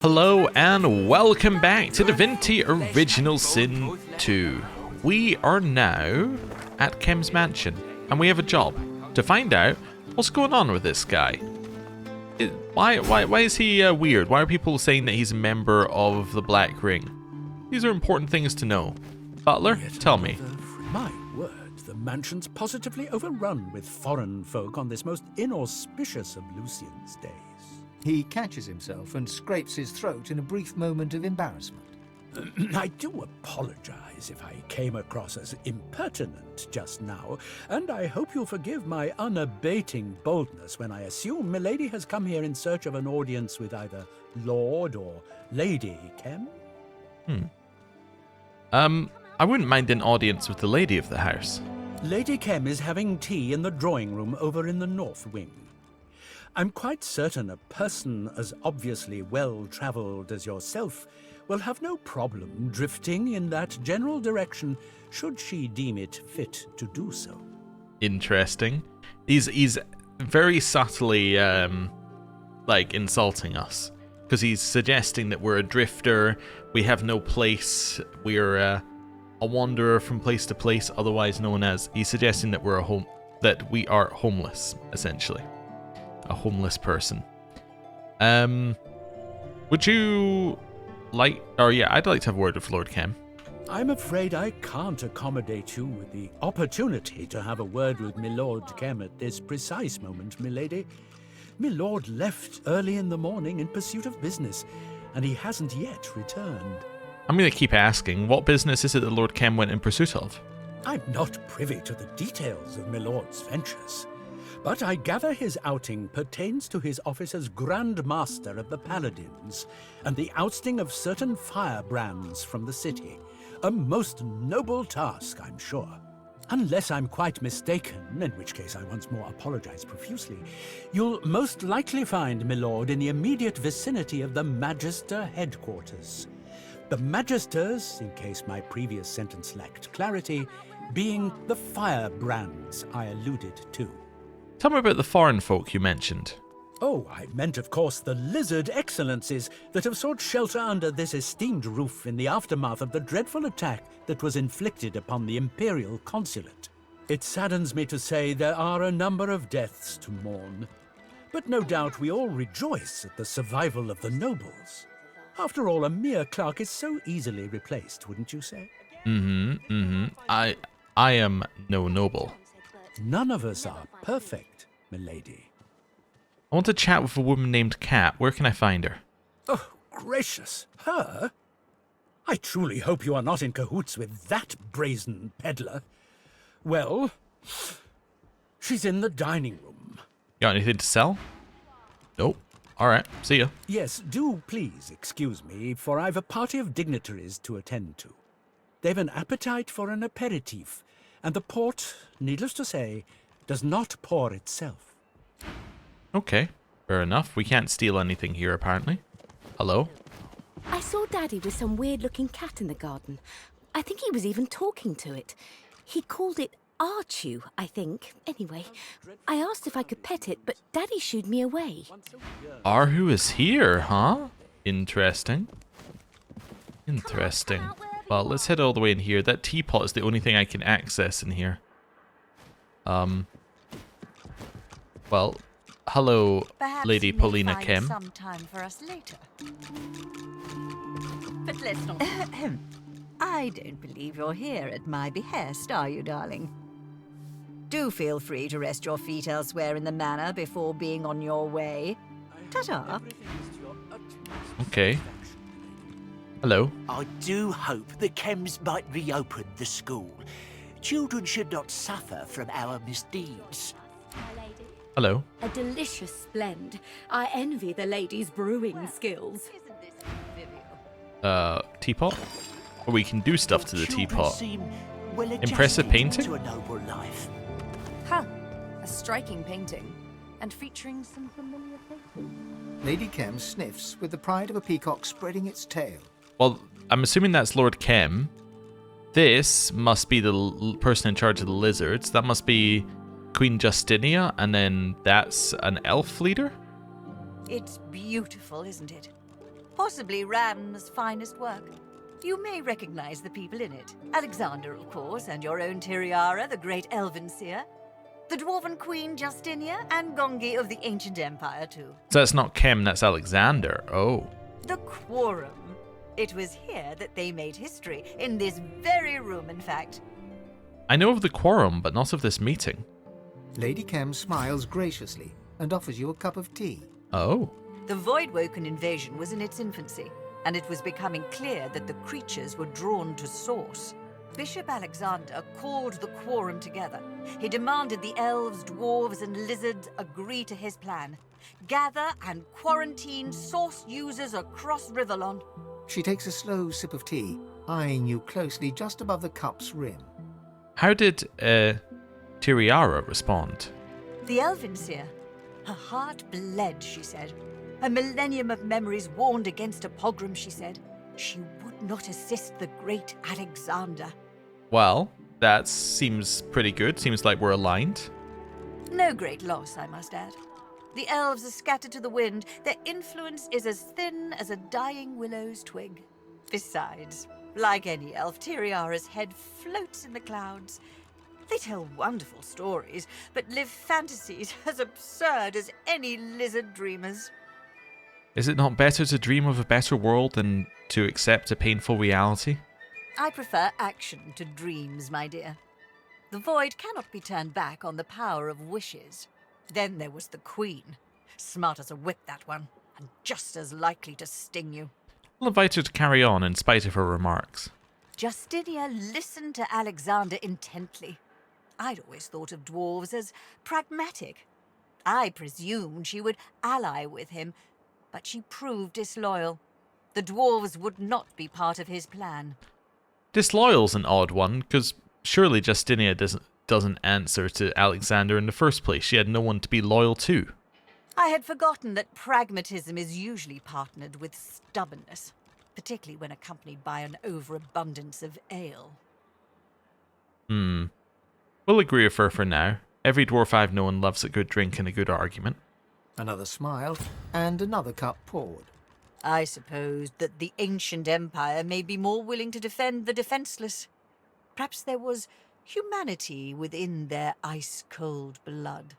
Hello and welcome back to Divinity Original Sin 2. We are now at Kem's mansion and we have a job to find out what's going on with this guy. Why is he weird? Why are people saying that he's a member of the Black Ring? These are important things to know. Butler, tell me. My word, the mansion's positively overrun with foreign folk on this most inauspicious of Lucian's days. He catches himself and scrapes his throat in a brief moment of embarrassment. I do apologize if I came across as impertinent just now, and I hope you'll forgive my unabating boldness when I assume Milady has come here in search of an audience with either Lord or Lady Kem. I wouldn't mind an audience with the lady of the house. Lady Kem is having tea in the drawing room over in the north wing. I'm quite certain a person as obviously well-travelled as yourself will have no problem drifting in that general direction should she deem it fit to do so. Interesting. He's very subtly insulting us because he's suggesting that we're a drifter, we have no place, we're a wanderer from place to place, otherwise known as. He's suggesting that we are homeless, essentially. A homeless person. Would you like... I'd like to have a word with Lord Kem. I'm afraid I can't accommodate you with the opportunity to have a word with Milord Kem at this precise moment, milady. Milord left early in the morning in pursuit of business, and he hasn't yet returned. I'm going to keep asking, what business is it that Lord Kem went in pursuit of? I'm not privy to the details of Milord's ventures, but I gather his outing pertains to his office as Grand Master of the Paladins and the ousting of certain firebrands from the city. A most noble task, I'm sure. Unless I'm quite mistaken, in which case I once more apologize profusely, you'll most likely find Milord in the immediate vicinity of the Magister headquarters. The Magisters, in case my previous sentence lacked clarity, being the firebrands I alluded to. Tell me about the foreign folk you mentioned. Oh, I meant, of course, the lizard excellencies that have sought shelter under this esteemed roof in the aftermath of the dreadful attack that was inflicted upon the Imperial Consulate. It saddens me to say there are a number of deaths to mourn, but no doubt we all rejoice at the survival of the nobles. After all, a mere clerk is so easily replaced, wouldn't you say? I am no noble. None of us are perfect, milady. I want to chat with a woman named Kat. Where can I find her? Oh, gracious. Her? I truly hope you are not in cahoots with that brazen peddler. Well, she's in the dining room. Got anything to sell? Nope. Alright, see ya. Yes, do please excuse me, for I've a party of dignitaries to attend to. They've an appetite for an aperitif, and the port, needless to say, does not pour itself. Okay, fair enough. We can't steal anything here, apparently. Hello? I saw Daddy with some weird-looking cat in the garden. I think he was even talking to it. He called it Archu, I think. Anyway, I asked if I could pet it, but Daddy shooed me away. Arhu is here, huh? Interesting. Interesting. Well, let's head all the way in here. That teapot is the only thing I can access in here. Well, hello, Perhaps Lady Paulina Kem. Some time for us later. But let's not. I don't believe you're here at my behest, are you, darling? Do feel free to rest your feet elsewhere in the manor before being on your way. Ta-ta. Okay. Hello. I do hope the Kems might reopen the school. Children should not suffer from our misdeeds. Hello. A delicious blend. I envy the lady's brewing skills. Teapot? Or we can do stuff to the Children teapot. seem well Impressive adjusted painting? to a noble life. Huh. A striking painting. And featuring some familiar faces. Lady Kem sniffs with the pride of a peacock spreading its tail. Well, I'm assuming that's Lord Kem. This must be the person in charge of the lizards. That must be Queen Justinia, and then that's an elf leader? It's beautiful, isn't it? Possibly Ram's finest work. You may recognize the people in it. Alexander, of course, and your own Tiriara, the great elven seer. The dwarven queen Justinia, and Gongi of the ancient empire, too. So that's not Kem, that's Alexander. Oh. The Quorum. It was here that they made history, in this very room, in fact. I know of the quorum, but not of this meeting. Lady Kem smiles graciously and offers you a cup of tea. Oh. The Voidwoken invasion was in its infancy, and it was becoming clear that the creatures were drawn to source. Bishop Alexander called the Quorum together. He demanded the elves, dwarves, and lizards agree to his plan. Gather and quarantine source users across Riverlon. She takes a slow sip of tea, eyeing you closely just above the cup's rim. How did Tiriara respond? The elven seer. Her heart bled, she said. A millennium of memories warned against a pogrom, she said. She would not assist the great Alexander. Well, that seems pretty good. Seems like we're aligned. No great loss, I must add. The elves are scattered to the wind. Their influence is as thin as a dying willow's twig. Besides, like any elf, Tiriara's head floats in the clouds. They tell wonderful stories, but live fantasies as absurd as any lizard dreamers. Is it not better to dream of a better world than to accept a painful reality? I prefer action to dreams, my dear. The void cannot be turned back on the power of wishes. Then there was the Queen. Smart as a whip, that one, and just as likely to sting you. I'll invite her to carry on in spite of her remarks. Justinia listened to Alexander intently. I'd always thought of dwarves as pragmatic. I presumed she would ally with him, but she proved disloyal. The dwarves would not be part of his plan. Disloyal's an odd one, because surely Justinia doesn't answer to Alexander in the first place. She had no one to be loyal to. I had forgotten that pragmatism is usually partnered with stubbornness, particularly when accompanied by an overabundance of ale. We'll agree with her for now. Every dwarf I've known loves a good drink and a good argument. Another smile, and another cup poured. I supposed that the ancient empire may be more willing to defend the defenseless. Perhaps there was humanity within their ice-cold blood.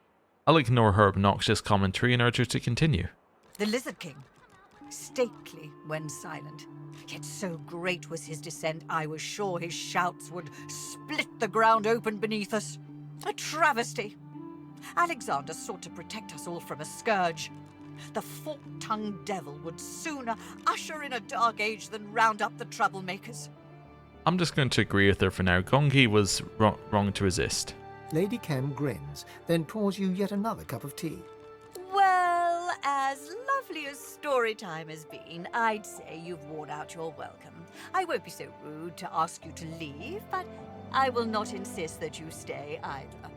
I'll ignore her obnoxious commentary and urge her to continue. The Lizard King, stately when silent, yet so great was his descent I was sure his shouts would split the ground open beneath us. A travesty! Alexander sought to protect us all from a scourge. The fork-tongued devil would sooner usher in a dark age than round up the troublemakers. I'm just going to agree with her for now. Gongi was wrong to resist. Lady Kem grins, then pours you yet another cup of tea. Well, as lovely as story time has been, I'd say you've worn out your welcome. I won't be so rude to ask you to leave, but I will not insist that you stay either.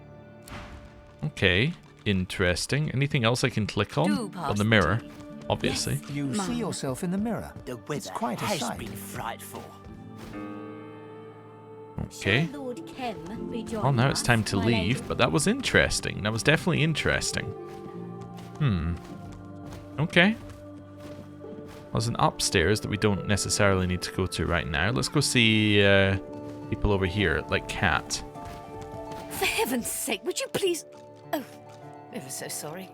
Okay, interesting. Anything else I can click on? Do pass On the the mirror, tea. obviously. You see yourself in the mirror. The It's weather quite a has sight. been frightful. Okay. Lord Kem rejoin Well, now it's us, time to my leave, lady. but that was interesting. That was definitely interesting. Okay. There's an upstairs that we don't necessarily need to go to right now. Let's go see people over here, like Cat. For heaven's sake, would you please... Oh, ever so sorry.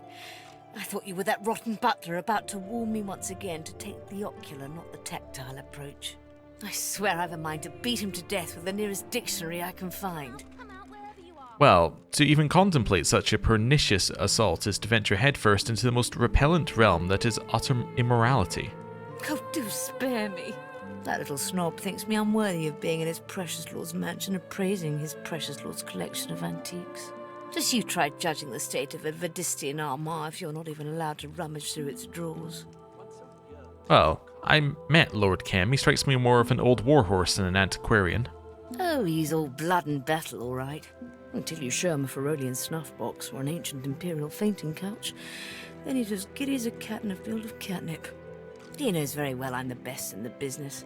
I thought you were that rotten butler about to warn me once again to take the ocular, not the tactile approach. I swear I've a mind to beat him to death with the nearest dictionary I can find. Well, to even contemplate such a pernicious assault is to venture headfirst into the most repellent realm that is utter immorality. Oh, do spare me. That little snob thinks me unworthy of being in his precious lord's mansion and praising his precious lord's collection of antiques. Just you try judging the state of a Vedistian armoire if you're not even allowed to rummage through its drawers. Well, I met Lord Kem. He strikes me more of an old warhorse than an antiquarian. Oh, he's all blood and battle, all right. Until you show him a Ferolian snuff box or an ancient imperial fainting couch, then he's as giddy as a cat in a field of catnip. He knows very well I'm the best in the business.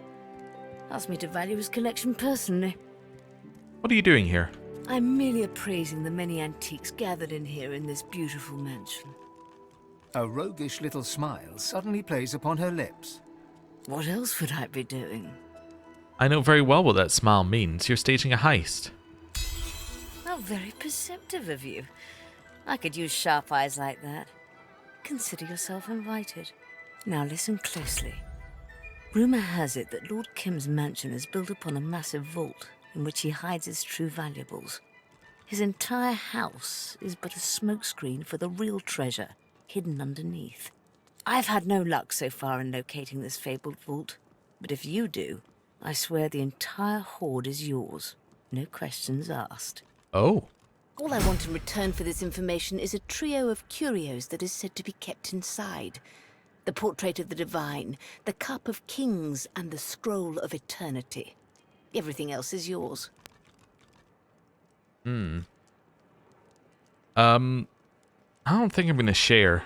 Asked me to value his collection personally. What are you doing here? I'm merely appraising the many antiques gathered in here in this beautiful mansion. A roguish little smile suddenly plays upon her lips. What else would I be doing? I know very well what that smile means. You're staging a heist. How very perceptive of you. I could use sharp eyes like that. Consider yourself invited. Now listen closely. Rumour has it that Lord Kim's mansion is built upon a massive vault in which he hides his true valuables. His entire house is but a smokescreen for the real treasure hidden underneath. I've had no luck so far in locating this fabled vault, but if you do, I swear the entire hoard is yours. No questions asked. Oh. All I want in return for this information is a trio of curios that is said to be kept inside. The portrait of the divine, the cup of kings, and the scroll of eternity. Everything else is yours. I don't think I'm gonna share.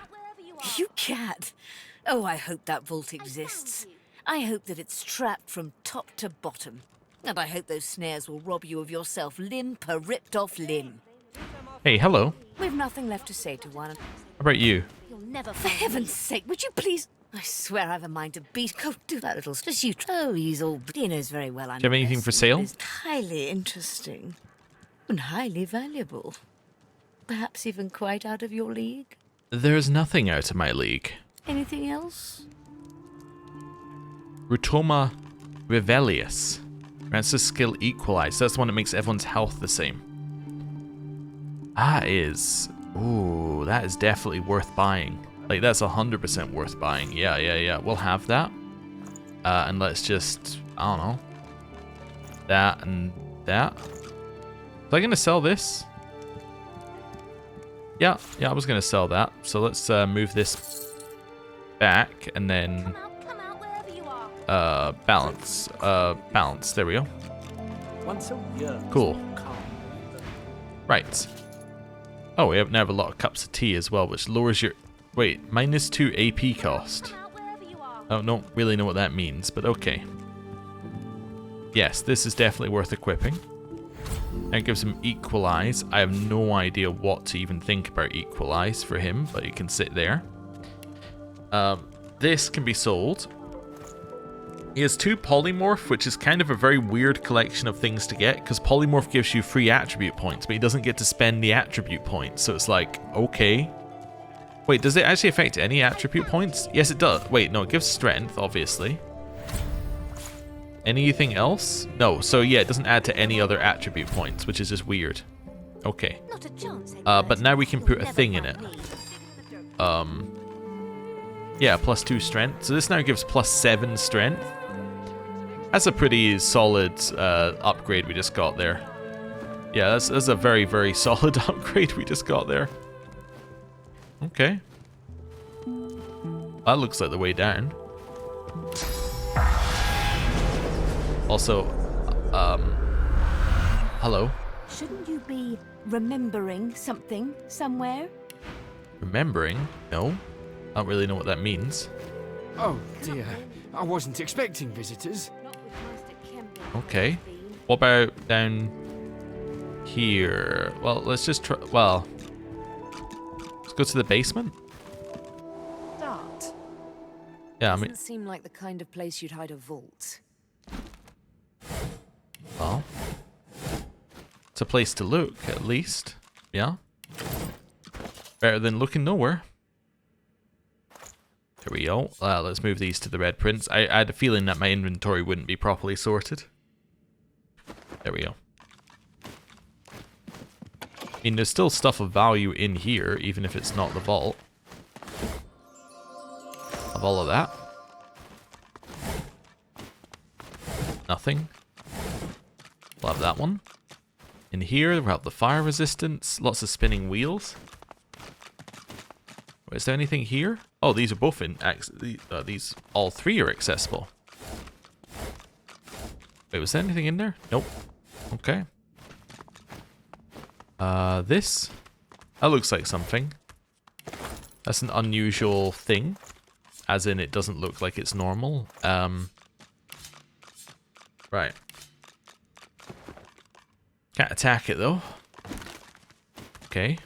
You can't. Oh, I hope that vault exists. I hope that it's strapped from top to bottom. And I hope those snares will rob you of yourself limb per ripped off limb. Hey, hello. We've nothing left to say to one. How about you? You'll never For find heaven's sake, would you please? I swear I've a mind to beat. Go do that little. Just you. Oh, he's all. He knows very well I'm. Do you have anything for sale? It's highly interesting and highly valuable. Perhaps even quite out of your league. There's nothing out of my league. Anything else? Rutoma Revelius. Grants the skill equalize. That's the one that makes everyone's health the same. That is... Ooh, that is definitely worth buying. Like, that's 100% worth buying. Yeah. We'll have that. And let's just... I don't know. That and that. Was I going to sell this? Yeah, I was going to sell that. So let's move this back and then... balance. Balance. There we go. Once a year. Cool. Right. Oh, we now have a lot of cups of tea as well, which lowers your... Wait, -2 AP cost. I don't really know what that means, but okay. Yes, this is definitely worth equipping. And it gives him equalize. I have no idea what to even think about equalize for him, but it can sit there. This can be sold. He has 2 polymorph, which is kind of a very weird collection of things to get, because polymorph gives you free attribute points, but he doesn't get to spend the attribute points, so it's like, okay. Wait, does it actually affect any attribute points? Yes, it does. Wait, no, it gives strength, obviously. Anything else? No, so yeah, it doesn't add to any other attribute points, which is just weird. Okay. Not a chance, But now we can put a thing in it. Yeah, +2 strength. So this now gives +7 strength. That's a pretty solid upgrade we just got there. Yeah, that's a very, very solid upgrade we just got there. Okay. That looks like the way down. Also, hello. Shouldn't you be remembering something somewhere? Remembering? No. I don't really know what that means. Oh dear, I wasn't expecting visitors. Okay. What about down here? Well, let's just try... Well, let's go to the basement. Start. Yeah, I Doesn't mean... seem like the kind of place you'd hide a vault. Well, it's a place to look, at least. Yeah. Better than looking nowhere. There we go. Let's move these to the red prints. I had a feeling that my inventory wouldn't be properly sorted. There we go. I mean, there's still stuff of value in here, even if it's not the vault. Of all of that. Nothing. We'll have that one. In here, we'll have the fire resistance. Lots of spinning wheels. Wait, is there anything here? Oh, these are both in... these all 3 are accessible. Wait, was there anything in there? Nope. Okay. This? That looks like something. That's an unusual thing. As in, it doesn't look like it's normal. Right. Can't attack it, though. Okay.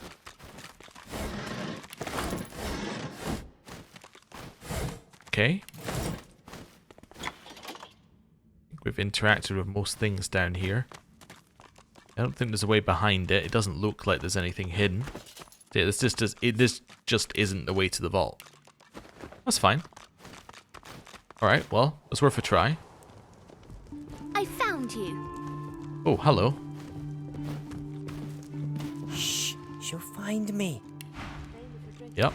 Okay. We've interacted with most things down here. I don't think there's a way behind it. It doesn't look like there's anything hidden. So yeah, this just isn't the way to the vault. That's fine. Alright, well, it's worth a try. I found you. Oh, hello. Shh, she'll find me. Yep.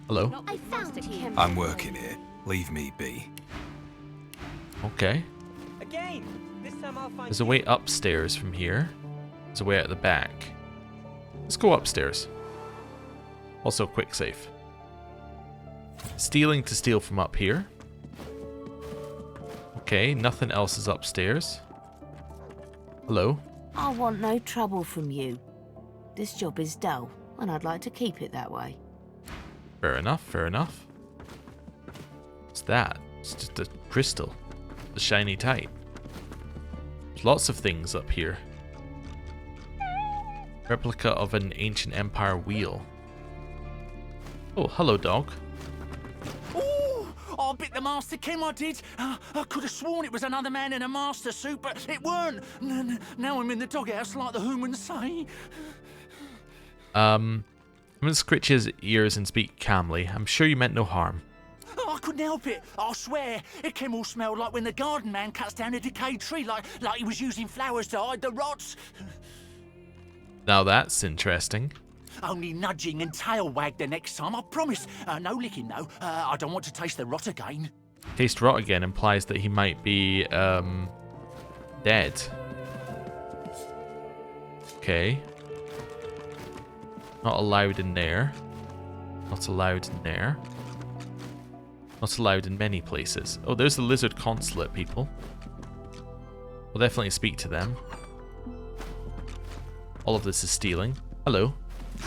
Hello. I found you. I'm working here. Leave me be. Okay. Again. This time I'll find There's a way upstairs from here. There's a way out the back. Let's go upstairs. Also, quick save. Stealing to steal from up here. Okay, nothing else is upstairs. Hello. I want no trouble from you. This job is dull, and I'd like to keep it that way. Fair enough, fair enough. What's that? It's just a crystal. The shiny type. There's lots of things up here. Replica of an ancient empire wheel. Oh, hello, dog. I bit the master Kim, I did. I could have sworn it was another man in a master suit, but it weren't. Now I'm in the doghouse like the humans say. I'm gonna scritch his ears and speak calmly. I'm sure you meant no harm. I couldn't help it. I swear, it came all smelled like when the garden man cuts down a decayed tree, like he was using flowers to hide the rots. Now that's interesting. Only nudging and tail wag the next time, I promise. No licking, though. I don't want to taste the rot again. Taste rot again implies that he might be, dead. Okay. Not allowed in there. Not allowed in there. Not allowed in many places. Oh, there's the lizard consulate, people. We'll definitely speak to them. All of this is stealing. Hello.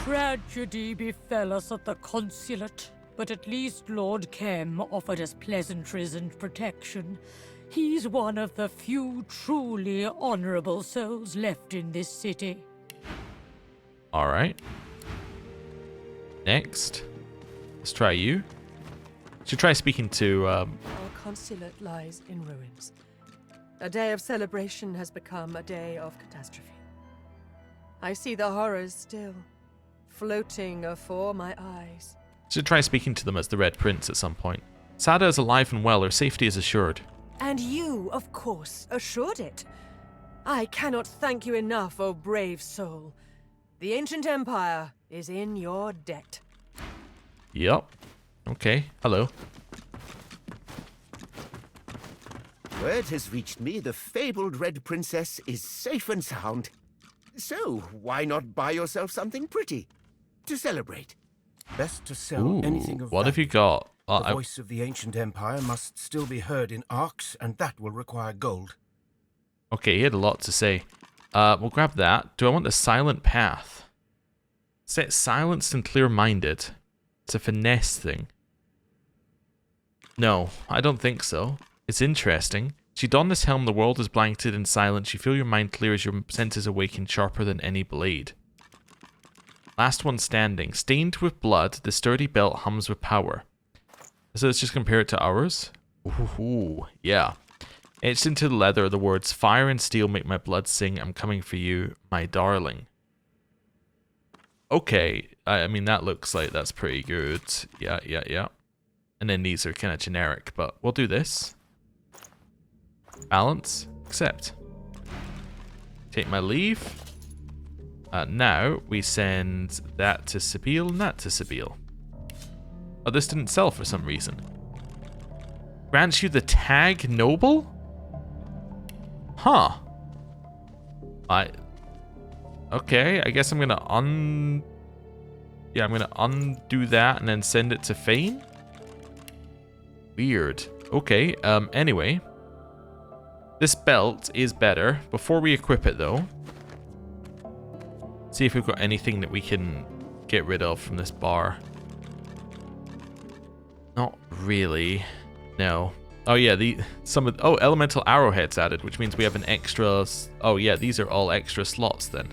Tragedy befell us at the consulate, but at least Lord Kem offered us pleasantries and protection. He's one of the few truly honorable souls left in this city. Alright. Next. Let's try you. Should try speaking to, Our consulate lies in ruins. A day of celebration has become a day of catastrophe. I see the horrors still, floating afore my eyes. Should try speaking to them as the Red Prince at some point. Sada is alive and well, her safety is assured. And you, of course, assured it. I cannot thank you enough, O brave soul. The ancient empire is in your debt. Yup. Okay, hello. Word has reached me the fabled Red Princess is safe and sound. So, why not buy yourself something pretty to celebrate? Best to sell Ooh, anything of what have you got? The voice of the ancient empire must still be heard in arcs, and that will require gold. Okay, he had a lot to say. We'll grab that. Do I want the silent path? Set silenced and clear-minded. It's a finesse thing. No, I don't think so. It's interesting. As you don this helm, the world is blanketed in silence. You feel your mind clear as your senses awaken, sharper than any blade. Last one standing. Stained with blood, the sturdy belt hums with power. So let's just compare it to ours. Ooh, yeah. Etched into the leather are the words, "Fire and steel make my blood sing. I'm coming for you, my darling." Okay, I mean, that looks like that's pretty good. Yeah. And then these are kind of generic, but we'll do this. Balance. Accept. Take my leave. Now, we send that to Sibyl and that to Sibyl. Oh, this didn't sell for some reason. Grants you the tag noble? Huh. Okay, I guess I'm gonna I'm gonna undo that and then send it to Fane. Weird. Okay, anyway. This belt is better. Before we equip it, though, see if we've got anything that we can get rid of from this bar. Not really. No. Oh yeah, elemental arrowheads added, which means we have an extra. Oh yeah, these are all extra slots then.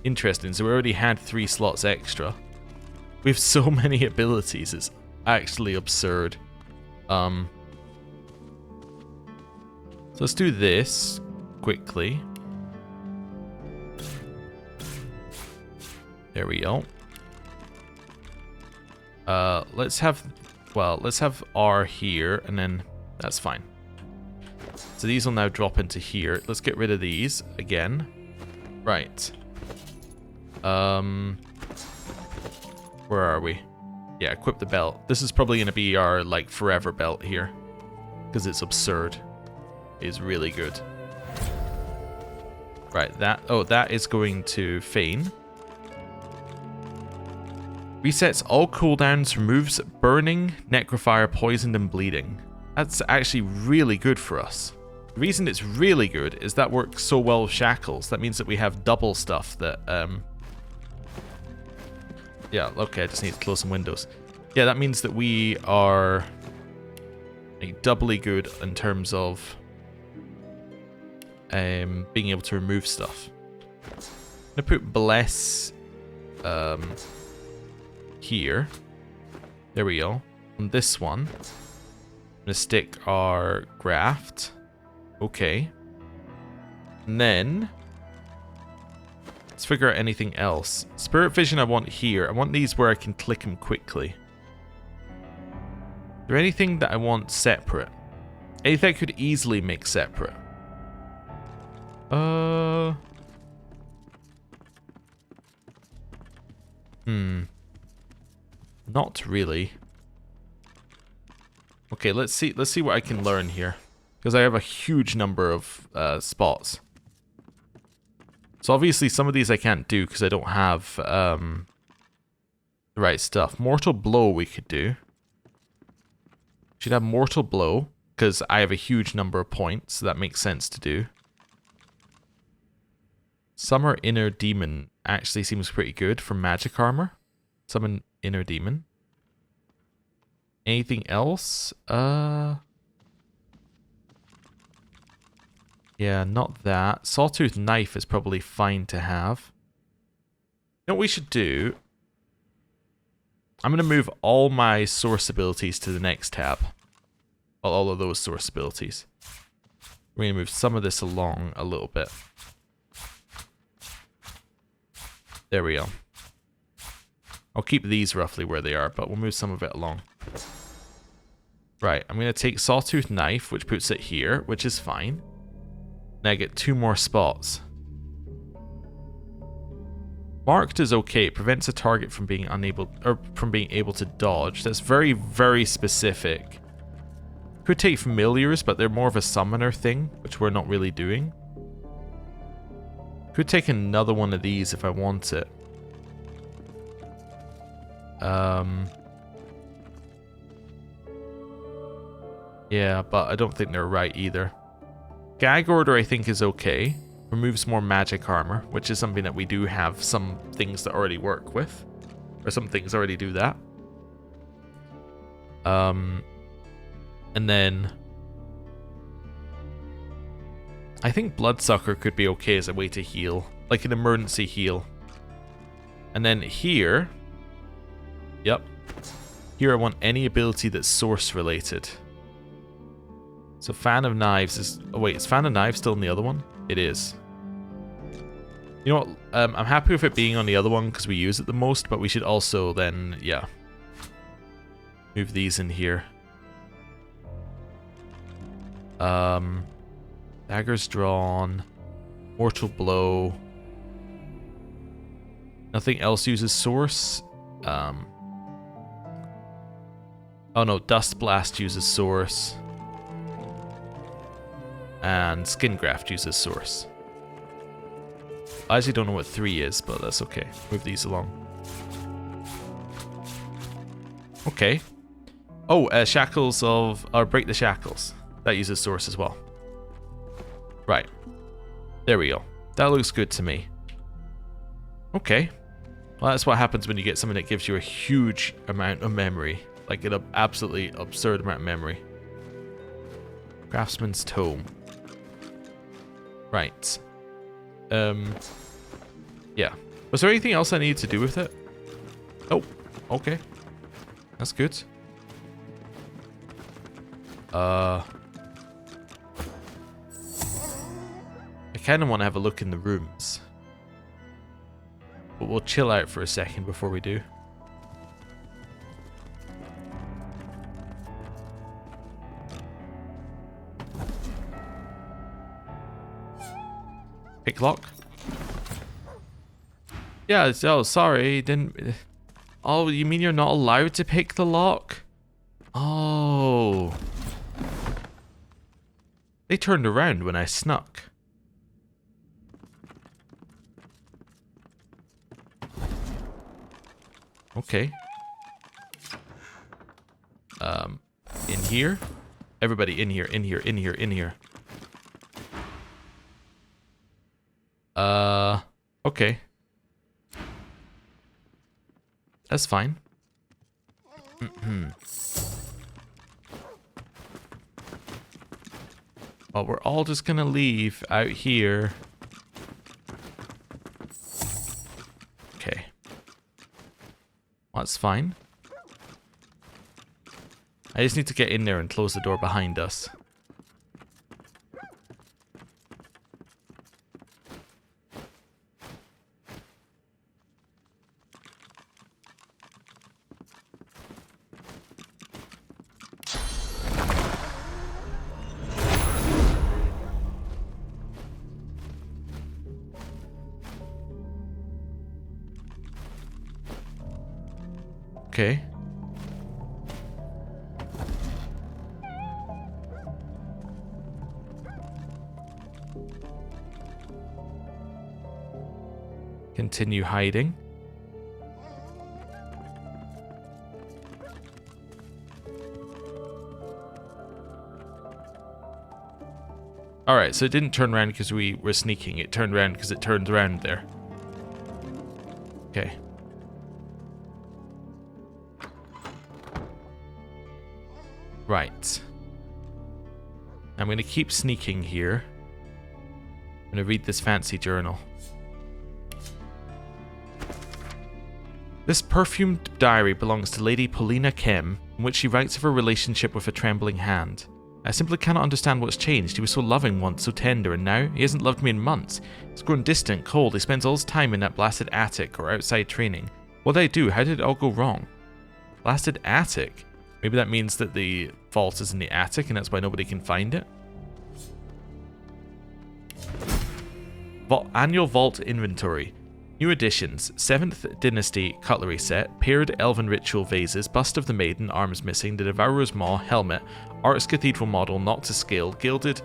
Interesting. So we already had 3 slots extra. We have so many abilities. It's actually absurd. So let's do this quickly. There we go. Let's have R here, and then that's fine. So these will now drop into here. Let's get rid of these again. Right. Where are we? Yeah, equip the belt. This is probably going to be our, like, forever belt here. Because it's absurd. It's really good. Right, that is going to Feign. Resets all cooldowns, removes burning, necrofire, poisoned, and bleeding. That's actually really good for us. The reason it's really good is that works so well with shackles. That means that we have double stuff that, yeah, okay, I just need to close some windows. Yeah, that means that we are like, doubly good in terms of being able to remove stuff. I'm gonna put Bless here. There we go. On this one, I'm gonna stick our Graft. Okay. And then let's figure out anything else. Spirit Vision I want here. I want these where I can click them quickly. Is there anything that I want separate? Anything I could easily make separate? Not really. Okay, let's see what I can learn here. Because I have a huge number of spots. So obviously some of these I can't do because I don't have the right stuff. Mortal Blow we could do. Should have Mortal Blow because I have a huge number of points, so that makes sense to do. Summer Inner Demon actually seems pretty good for magic armor. Summon Inner Demon. Anything else? Yeah, not that. Sawtooth Knife is probably fine to have. You know what we should do? I'm going to move all my source abilities to the next tab. Well, all of those source abilities. We're going to move some of this along a little bit. There we go. I'll keep these roughly where they are, but we'll move some of it along. Right, I'm going to take Sawtooth Knife, which puts it here, which is fine. Now I get 2 more spots. Marked is okay. It prevents a target from being able to dodge. That's very, very specific. Could take familiars, but they're more of a summoner thing, which we're not really doing. Could take another one of these if I want it. Yeah, but I don't think they're right either. Gag Order I think is okay. Removes more magic armor, which is something that we do have some things that already work with. Or some things already do that. And then I think Bloodsucker could be okay as a way to heal. Like an emergency heal. And then here... Yep. Here I want any ability that's source related. So Fan of Knives is... Oh wait, is Fan of Knives still in the other one? It is. You know what? I'm happy with it being on the other one because we use it the most, but we should also then, yeah, move these in here. Daggers Drawn. Mortal Blow. Nothing else uses source. Oh no, Dust Blast uses source. And Skin Graft uses source. I actually don't know what 3 is, but that's okay. Move these along. Okay. Oh, Shackles of... Or Break the Shackles. That uses source as well. Right. There we go. That looks good to me. Okay. Well, that's what happens when you get something that gives you a huge amount of memory. Like an absolutely absurd amount of memory. Craftsman's Tome. Right. Yeah. Was there anything else I needed to do with it? Oh, okay. That's good. I kind of want to have a look in the rooms. But we'll chill out for a second before we do. Pick lock. Yeah, oh, sorry, didn't... Oh, you mean you're not allowed to pick the lock? Oh. They turned around when I snuck. Okay. In here? Everybody in here, in here, in here, in here. Okay. That's fine. Well, we're all just gonna leave out here. Okay. That's fine. I just need to get in there and close the door behind us. Okay. Continue hiding. Alright, so it didn't turn around because we were sneaking. It turned around because it turned around there. Okay. Right. I'm going to keep sneaking here. I'm going to read this fancy journal. This perfumed diary belongs to Lady Paulina Kem, in which she writes of her relationship with a trembling hand. I simply cannot understand what's changed. He was so loving once, so tender, and now he hasn't loved me in months. He's grown distant, cold. He spends all his time in that blasted attic or outside training. What did I do? How did it all go wrong? Blasted attic? Maybe that means that the vault is in the attic and that's why nobody can find it. Annual vault inventory. New additions: 7th Dynasty cutlery set, paired elven ritual vases, bust of the maiden, arms missing, the Devourer's maw, helmet, Arts Cathedral model not to scale, gilded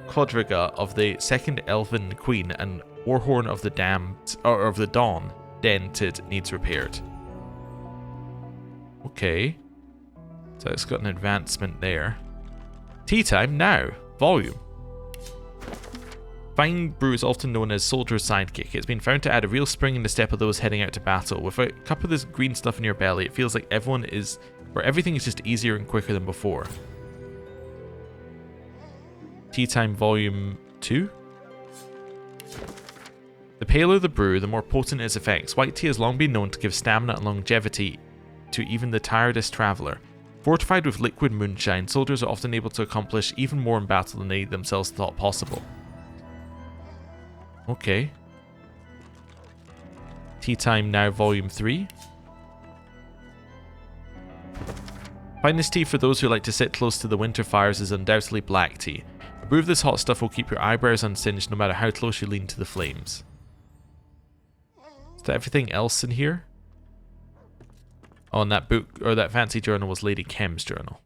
quadriga of the 2nd Elven Queen, and Warhorn of the Damned, or of the Dawn, dented, needs repaired. Okay. So it's got an advancement there. Tea time now. Volume. Fine brew is often known as soldier's sidekick. It's been found to add a real spring in the step of those heading out to battle. With a cup of this green stuff in your belly, it feels like everything is just easier and quicker than before. Tea time volume 2. The paler the brew, the more potent its effects. White tea has long been known to give stamina and longevity to even the tiredest traveller. Fortified with liquid moonshine, soldiers are often able to accomplish even more in battle than they themselves thought possible. Okay. Tea time now, volume 3. Finest tea for those who like to sit close to the winter fires is undoubtedly black tea. A brew of this hot stuff will keep your eyebrows unsinged no matter how close you lean to the flames. Is there everything else in here? Oh, and that book, or that fancy journal was Lady Kem's journal.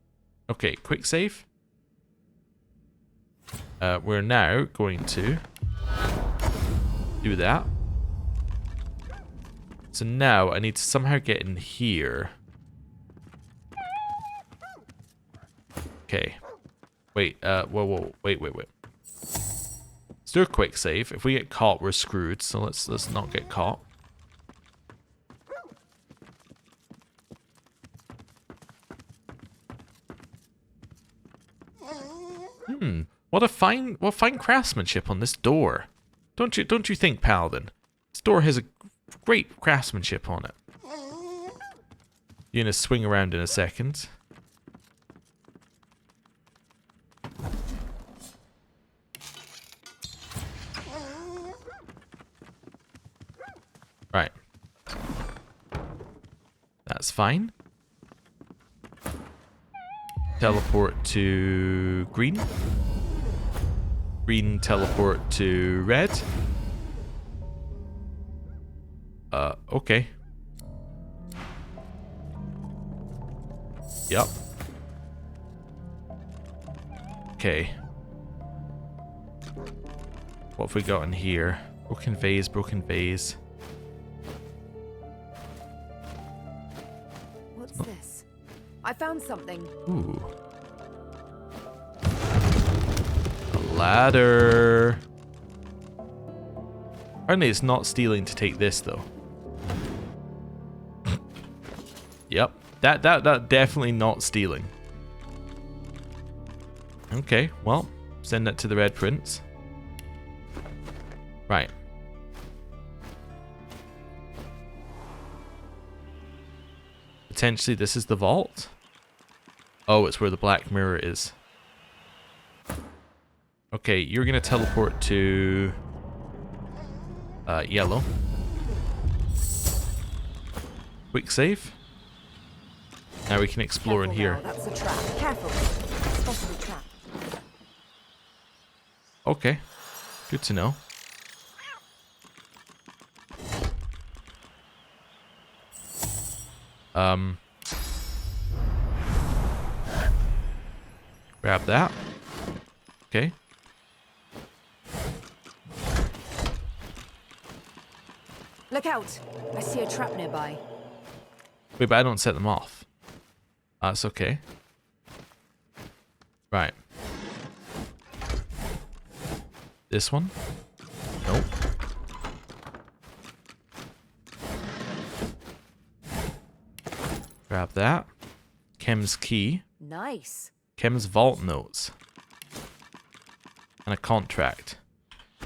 Okay, quick save. We're now going to do that. So now I need to somehow get in here. Okay. Wait, whoa, wait. Let's do a quick save. If we get caught, we're screwed, so let's not get caught. What fine craftsmanship on this door. Don't you think, Paladin? This door has a great craftsmanship on it. You're gonna swing around in a second. That's fine. Teleport to green. Green teleport to red. Okay. Yep. Okay. What have we got in here? Broken vase, broken vase. What's this? I found something. Ooh. A ladder. Apparently it's not stealing to take this though. Yep. That definitely not stealing. Okay, well, send that to the Red Prince. Right. Potentially this is the vault. Oh, it's where the black mirror is. Okay, you're gonna teleport to yellow. Quick save. Now we can explore in here. That's a trap. Careful. It's possibly a trap. Okay. Good to know. Grab that. Okay. Look out! I see a trap nearby. Wait, but I don't set them off. That's okay. Right. This one? Nope. Grab that. Chem's key. Nice. Chem's vault notes. And a contract.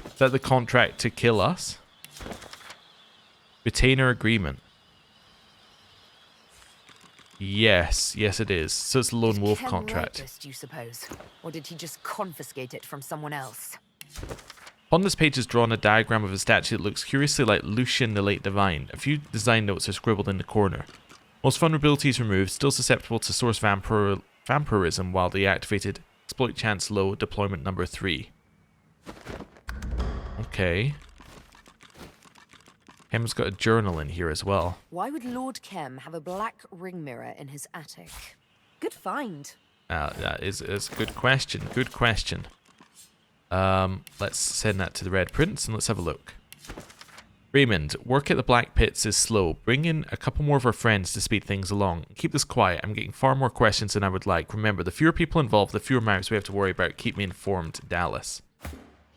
Is that the contract to kill us? Retainer agreement. Yes, yes it is. So it's a lone wolf Ken contract. write this, do you suppose? Or did he just confiscate it from someone else? On this page is drawn a diagram of a statue that looks curiously like Lucian the Late Divine. A few design notes are scribbled in the corner. Most vulnerabilities removed, still susceptible to source vampirism while deactivated. Exploit chance low, deployment number 3. Okay. Kem's got a journal in here as well. Why would Lord Kem have a black ring mirror in his attic? Good find. That is a good question. Good question. Let's send that to the Red Prince and let's have a look. Raymond, work at the Black Pits is slow. Bring in a couple more of our friends to speed things along. Keep this quiet. I'm getting far more questions than I would like. Remember, the fewer people involved, the fewer mouths we have to worry about. Keep me informed, Dallas.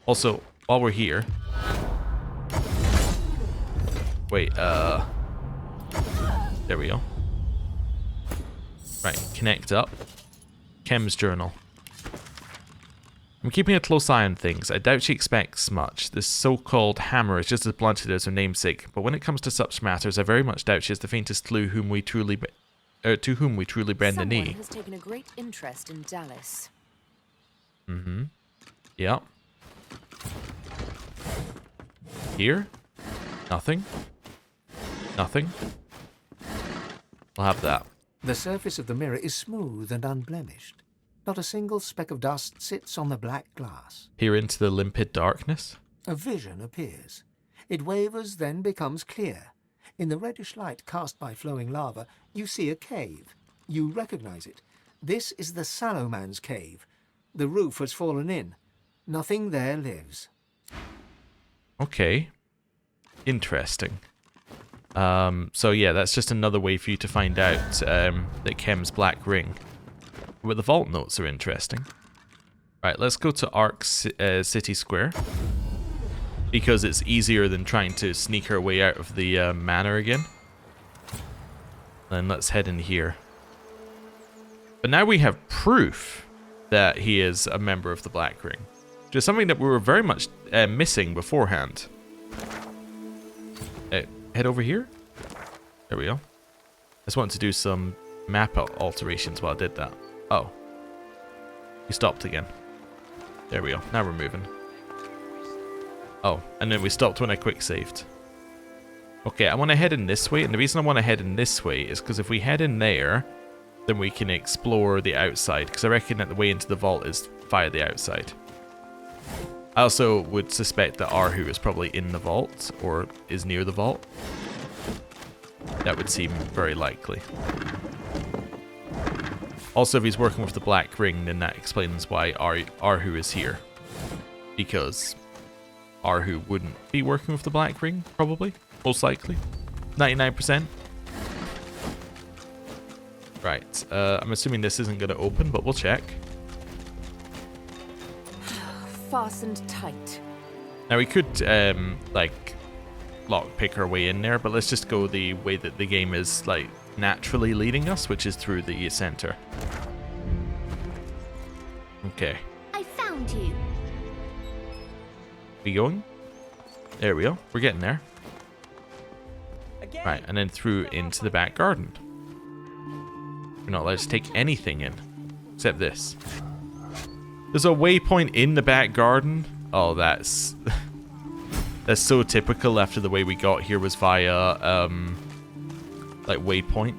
Also, while we're here... Wait, there we go. Right, connect up. Chem's journal. I'm keeping a close eye on things. I doubt she expects much. This so-called hammer is just as blunted as her namesake, but when it comes to such matters, I very much doubt she has the faintest clue to whom we truly bend the knee. Someone has taken a great interest in Dallas. Mm-hmm. Yep. Here? Nothing. Nothing. We'll have that. The surface of the mirror is smooth and unblemished. Not a single speck of dust sits on the black glass. Peer into the limpid darkness. A vision appears. It wavers, then becomes clear. In the reddish light cast by flowing lava, you see a cave. You recognize it. This is the Sallow Man's cave. The roof has fallen in. Nothing there lives. Okay. Interesting. So yeah, that's just another way for you to find out that Chem's black ring. But the vault notes are interesting. Right, let's go to Ark City Square. Because it's easier than trying to sneak our way out of the manor again. Then let's head in here. But now we have proof that he is a member of the Black Ring. Which is something that we were very much missing beforehand. Head over here. There we go. I just wanted to do some map alterations while I did that. Oh. We stopped again. There we go. Now we're moving. Oh, and then we stopped when I quick saved. Okay, I want to head in this way, and the reason I want to head in this way is because if we head in there, then we can explore the outside, because I reckon that the way into the vault is via the outside. I also would suspect that Arhu is probably in the vault, or is near the vault. That would seem very likely. Also, if he's working with the Black Ring, then that explains why Arhu is here. Because Arhu wouldn't be working with the Black Ring, probably. Most likely. 99%. Right. I'm assuming this isn't going to open, but we'll check. Fastened tight. Now we could, like, lockpick our way in there, but let's just go the way that the game is, like, naturally leading us, which is through the center. Okay. I found you. We going? There we go. We're getting there. Right, and then through into the back garden. We're not allowed to take anything in, except this. There's a waypoint in the back garden. Oh, that's that's so typical after the way we got here was via like waypoint.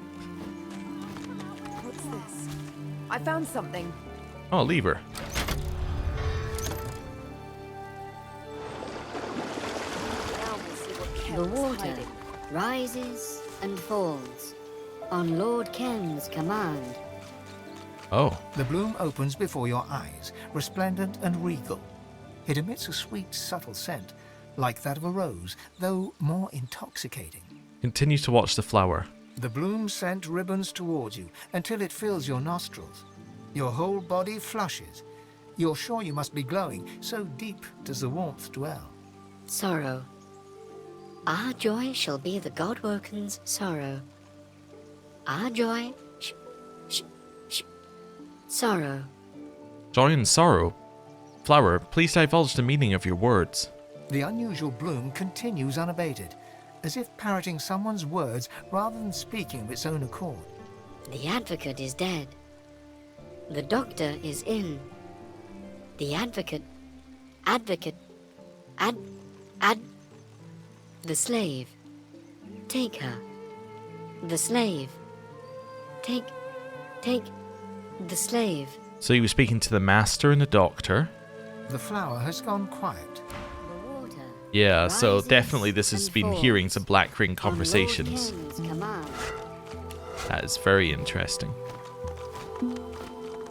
What's this? I found something. Oh, lever. The water rises and falls on Lord Ken's command. Oh. The bloom opens before your eyes, resplendent and regal. It emits a sweet, subtle scent, like that of a rose, though more intoxicating. Continue to watch the flower. The bloom scent ribbons towards you until it fills your nostrils. Your whole body flushes. You're sure you must be glowing, so deep does the warmth dwell. Sorrow. Our joy shall be the God-woken's sorrow. Our joy, sorrow. Joy and sorrow. Flower, please divulge the meaning of your words. The unusual bloom continues unabated, as if parroting someone's words rather than speaking of its own accord. The advocate is dead. The doctor is in. The advocate, the slave. Take her. The slave. Take the slave. So you were speaking to the master and the doctor. The flower has gone quiet. Yeah, so definitely this has been hearing some Black Ring conversations. That is very interesting.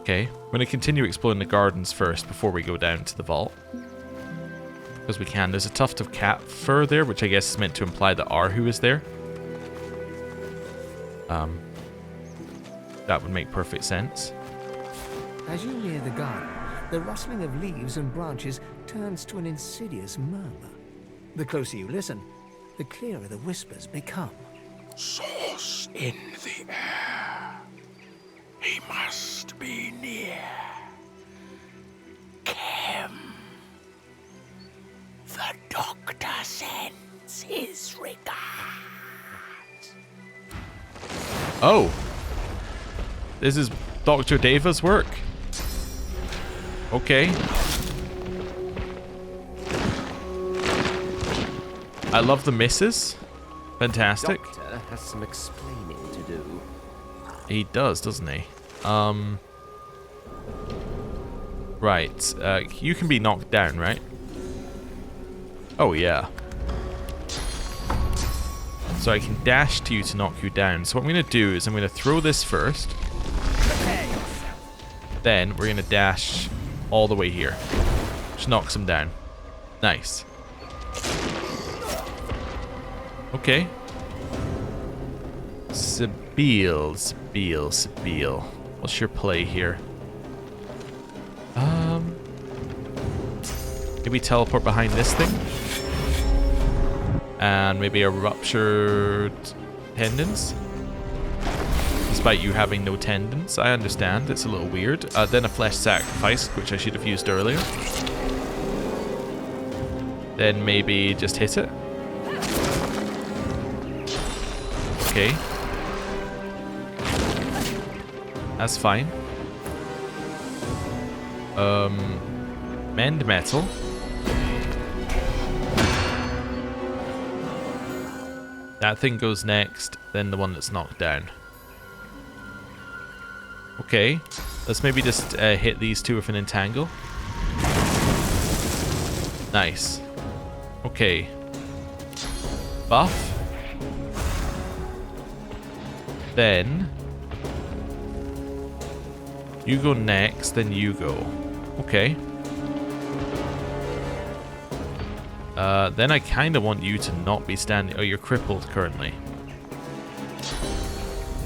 Okay, I'm going to continue exploring the gardens first before we go down to the vault. Because we can. There's a tuft of cat fur there, which I guess is meant to imply that Arhu is there. That would make perfect sense. As you near the garden, the rustling of leaves and branches turns to an insidious murmur. The closer you listen, the clearer the whispers become. Source in the air. He must be near. Kem. The doctor sends his regards. Oh! This is Dr. Deva's work? Okay. I love the misses. Fantastic. Doctor has some explaining to do. He does, doesn't he? Right. You can be knocked down, right? Oh, yeah. So I can dash to you to knock you down. So what I'm going to do is I'm going to throw this first. Then we're going to dash all the way here. Which knocks him down. Nice. Okay. Sabeel. What's your play here? Maybe teleport behind this thing? And maybe a ruptured tendons? Despite you having no tendons, I understand. It's a little weird. Then a flesh sacrifice, which I should have used earlier. Then maybe just hit it. Okay. That's fine. Mend metal. That thing goes next, then the one that's knocked down. Okay, let's maybe just hit these two with an entangle. Nice. Okay. Buff. Then you go next, then you go. Okay. Then I kind of want you to not be standing. Oh, you're crippled currently.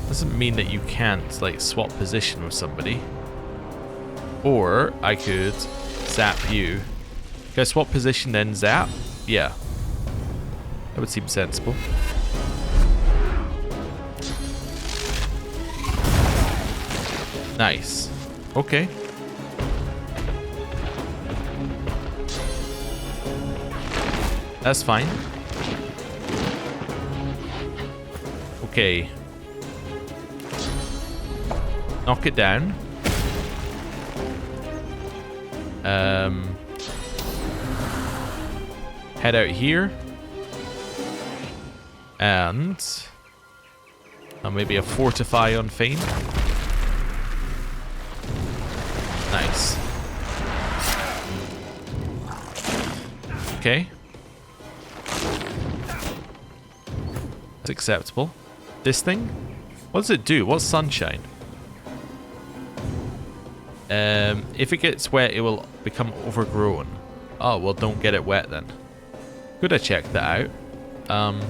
Doesn't mean that you can't, like, swap position with somebody. Or I could zap you. Can I swap position then zap? Yeah. That would seem sensible. Nice. Okay. That's fine. Okay. Knock it down. Head out here. And maybe a fortify on Fane. Nice. Okay. It's acceptable. This thing? What does it do? What's sunshine? If it gets wet, it will become overgrown. Oh, well, don't get it wet then. Could I check that out?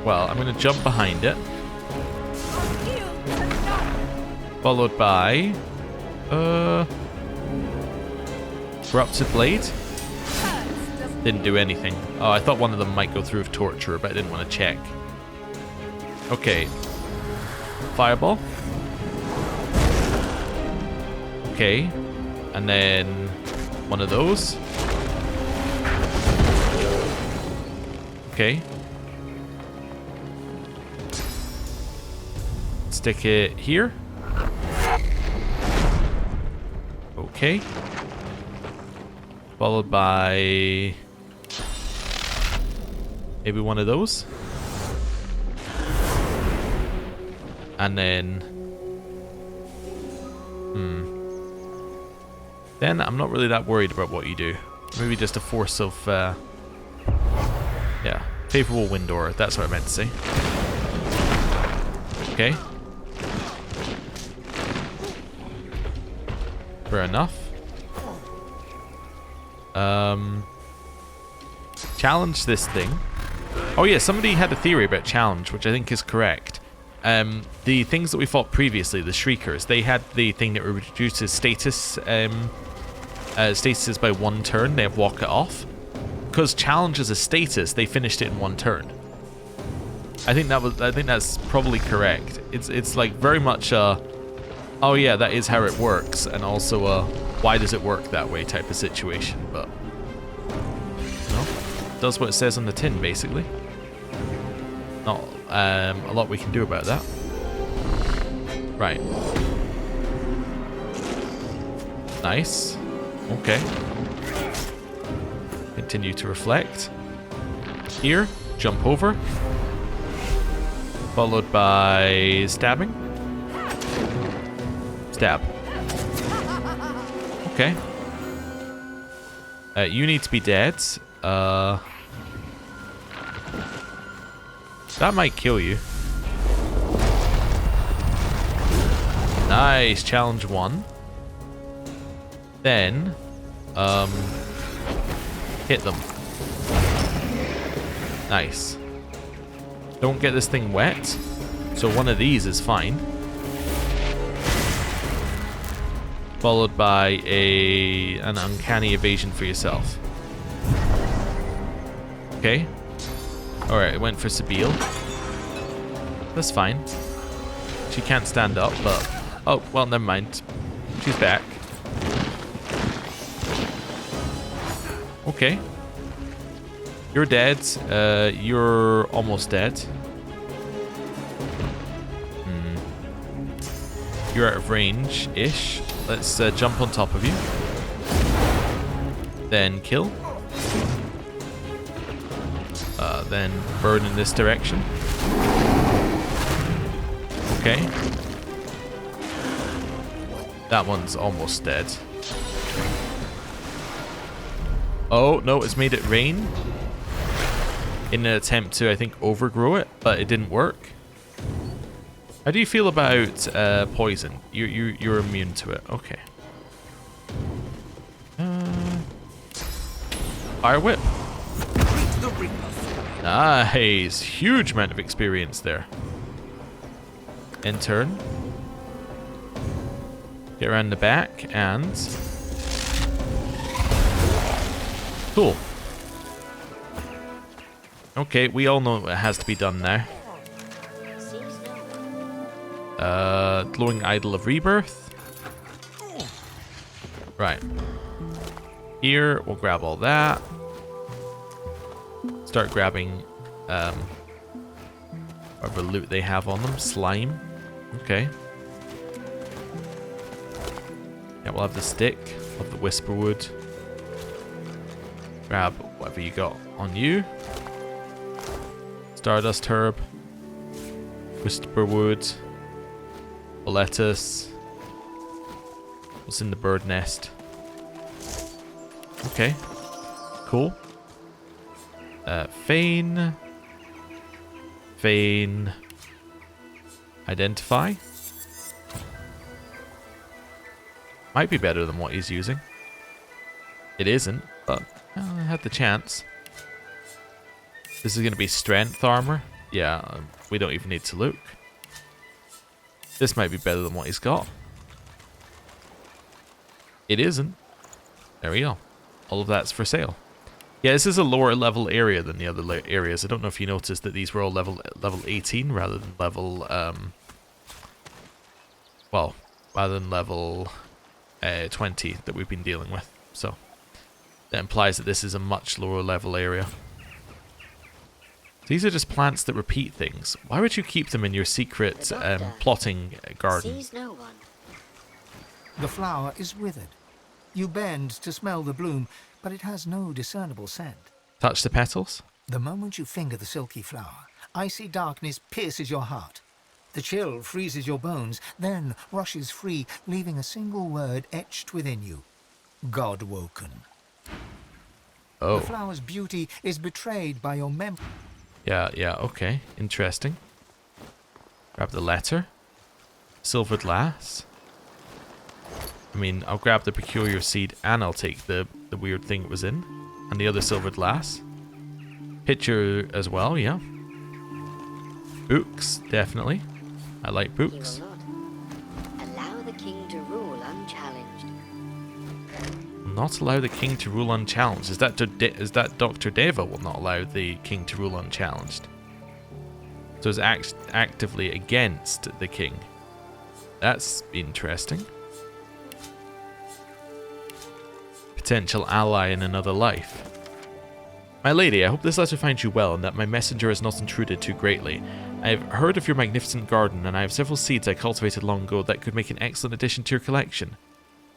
Well, I'm going to jump behind it. Followed by... Corrupted Blade? Didn't do anything. Oh, I thought one of them might go through with Torturer, but I didn't want to check. Okay. Fireball. Okay. And then one of those. Okay. Stick it here. Okay. Followed by maybe one of those. And then then I'm not really that worried about what you do. Maybe just a force of yeah, favorable wind aura, that's what I meant to say. Okay. Fair enough. Challenge this thing. Oh yeah, somebody had a theory about challenge, which I think is correct. The things that we fought previously, the Shriekers, they had the thing that reduces status, statuses by 1 turn. They have walk it off. Because challenge is a status, they finished it in 1 turn. I think that's probably correct. It's like very much oh yeah, that is how it works, and also why does it work that way type of situation, but no, does what it says on the tin basically. Not a lot we can do about that. Right. Nice. Okay. Continue to reflect. Here, jump over. Followed by stabbing. Stab. Okay. You need to be dead. That might kill you. Nice. Challenge 1. Then, hit them. Nice. Don't get this thing wet. So one of these is fine. Followed by an uncanny evasion for yourself. Okay. Alright, it went for Sabile. That's fine. She can't stand up, but... Oh, well, never mind. She's back. Okay. You're dead. You're almost dead. You're out of range-ish. Let's jump on top of you. Then kill. Then burn in this direction. Okay. That one's almost dead. Oh, no, it's made it rain. In an attempt to, I think, overgrow it, but it didn't work. How do you feel about poison? You're immune to it. Okay. Fire whip. Nice. Huge amount of experience there. In turn. Get around the back and... Cool. Okay, we all know it has to be done now. Glowing Idol of Rebirth. Right. Here, we'll grab all that. Start grabbing whatever loot they have on them. Slime. Okay. Yeah, we'll have the stick. We'll have the Whisperwood. Grab whatever you got on you. Stardust Herb. Whisperwood. Lettuce. What's in the bird nest? Okay. Cool. Feign. Feign. Identify. Might be better than what he's using. It isn't, but I had the chance. This is going to be strength armor. Yeah, we don't even need to look. This might be better than what he's got. It isn't. There we go. All of that's for sale. Yeah, this is a lower level area than the other areas. I don't know if you noticed that these were all level 18 rather than level well, rather than level 20 that we've been dealing with. So that implies that this is a much lower level area. These are just plants that repeat things. Why would you keep them in your secret plotting garden? Sees no one. The flower is withered. You bend to smell the bloom, but it has no discernible scent. Touch the petals? The moment you finger the silky flower, icy darkness pierces your heart. The chill freezes your bones, then rushes free, leaving a single word etched within you. God-woken. Oh. The flower's beauty is betrayed by your memory. Yeah, okay. Interesting. Grab the letter. Silvered lass. I mean, I'll grab the peculiar seed and I'll take the weird thing it was in. And the other silvered lass. Picture as well, yeah. Books, definitely. I like books. He will not allow the king to rule unchallenged. Not allow the king to rule unchallenged. Is that Dr. Deva will not allow the king to rule unchallenged? So it's actively against the king. That's interesting. Potential ally in another life. My lady, I hope this letter finds you well and that my messenger has not intruded too greatly. I have heard of your magnificent garden and I have several seeds I cultivated long ago that could make an excellent addition to your collection.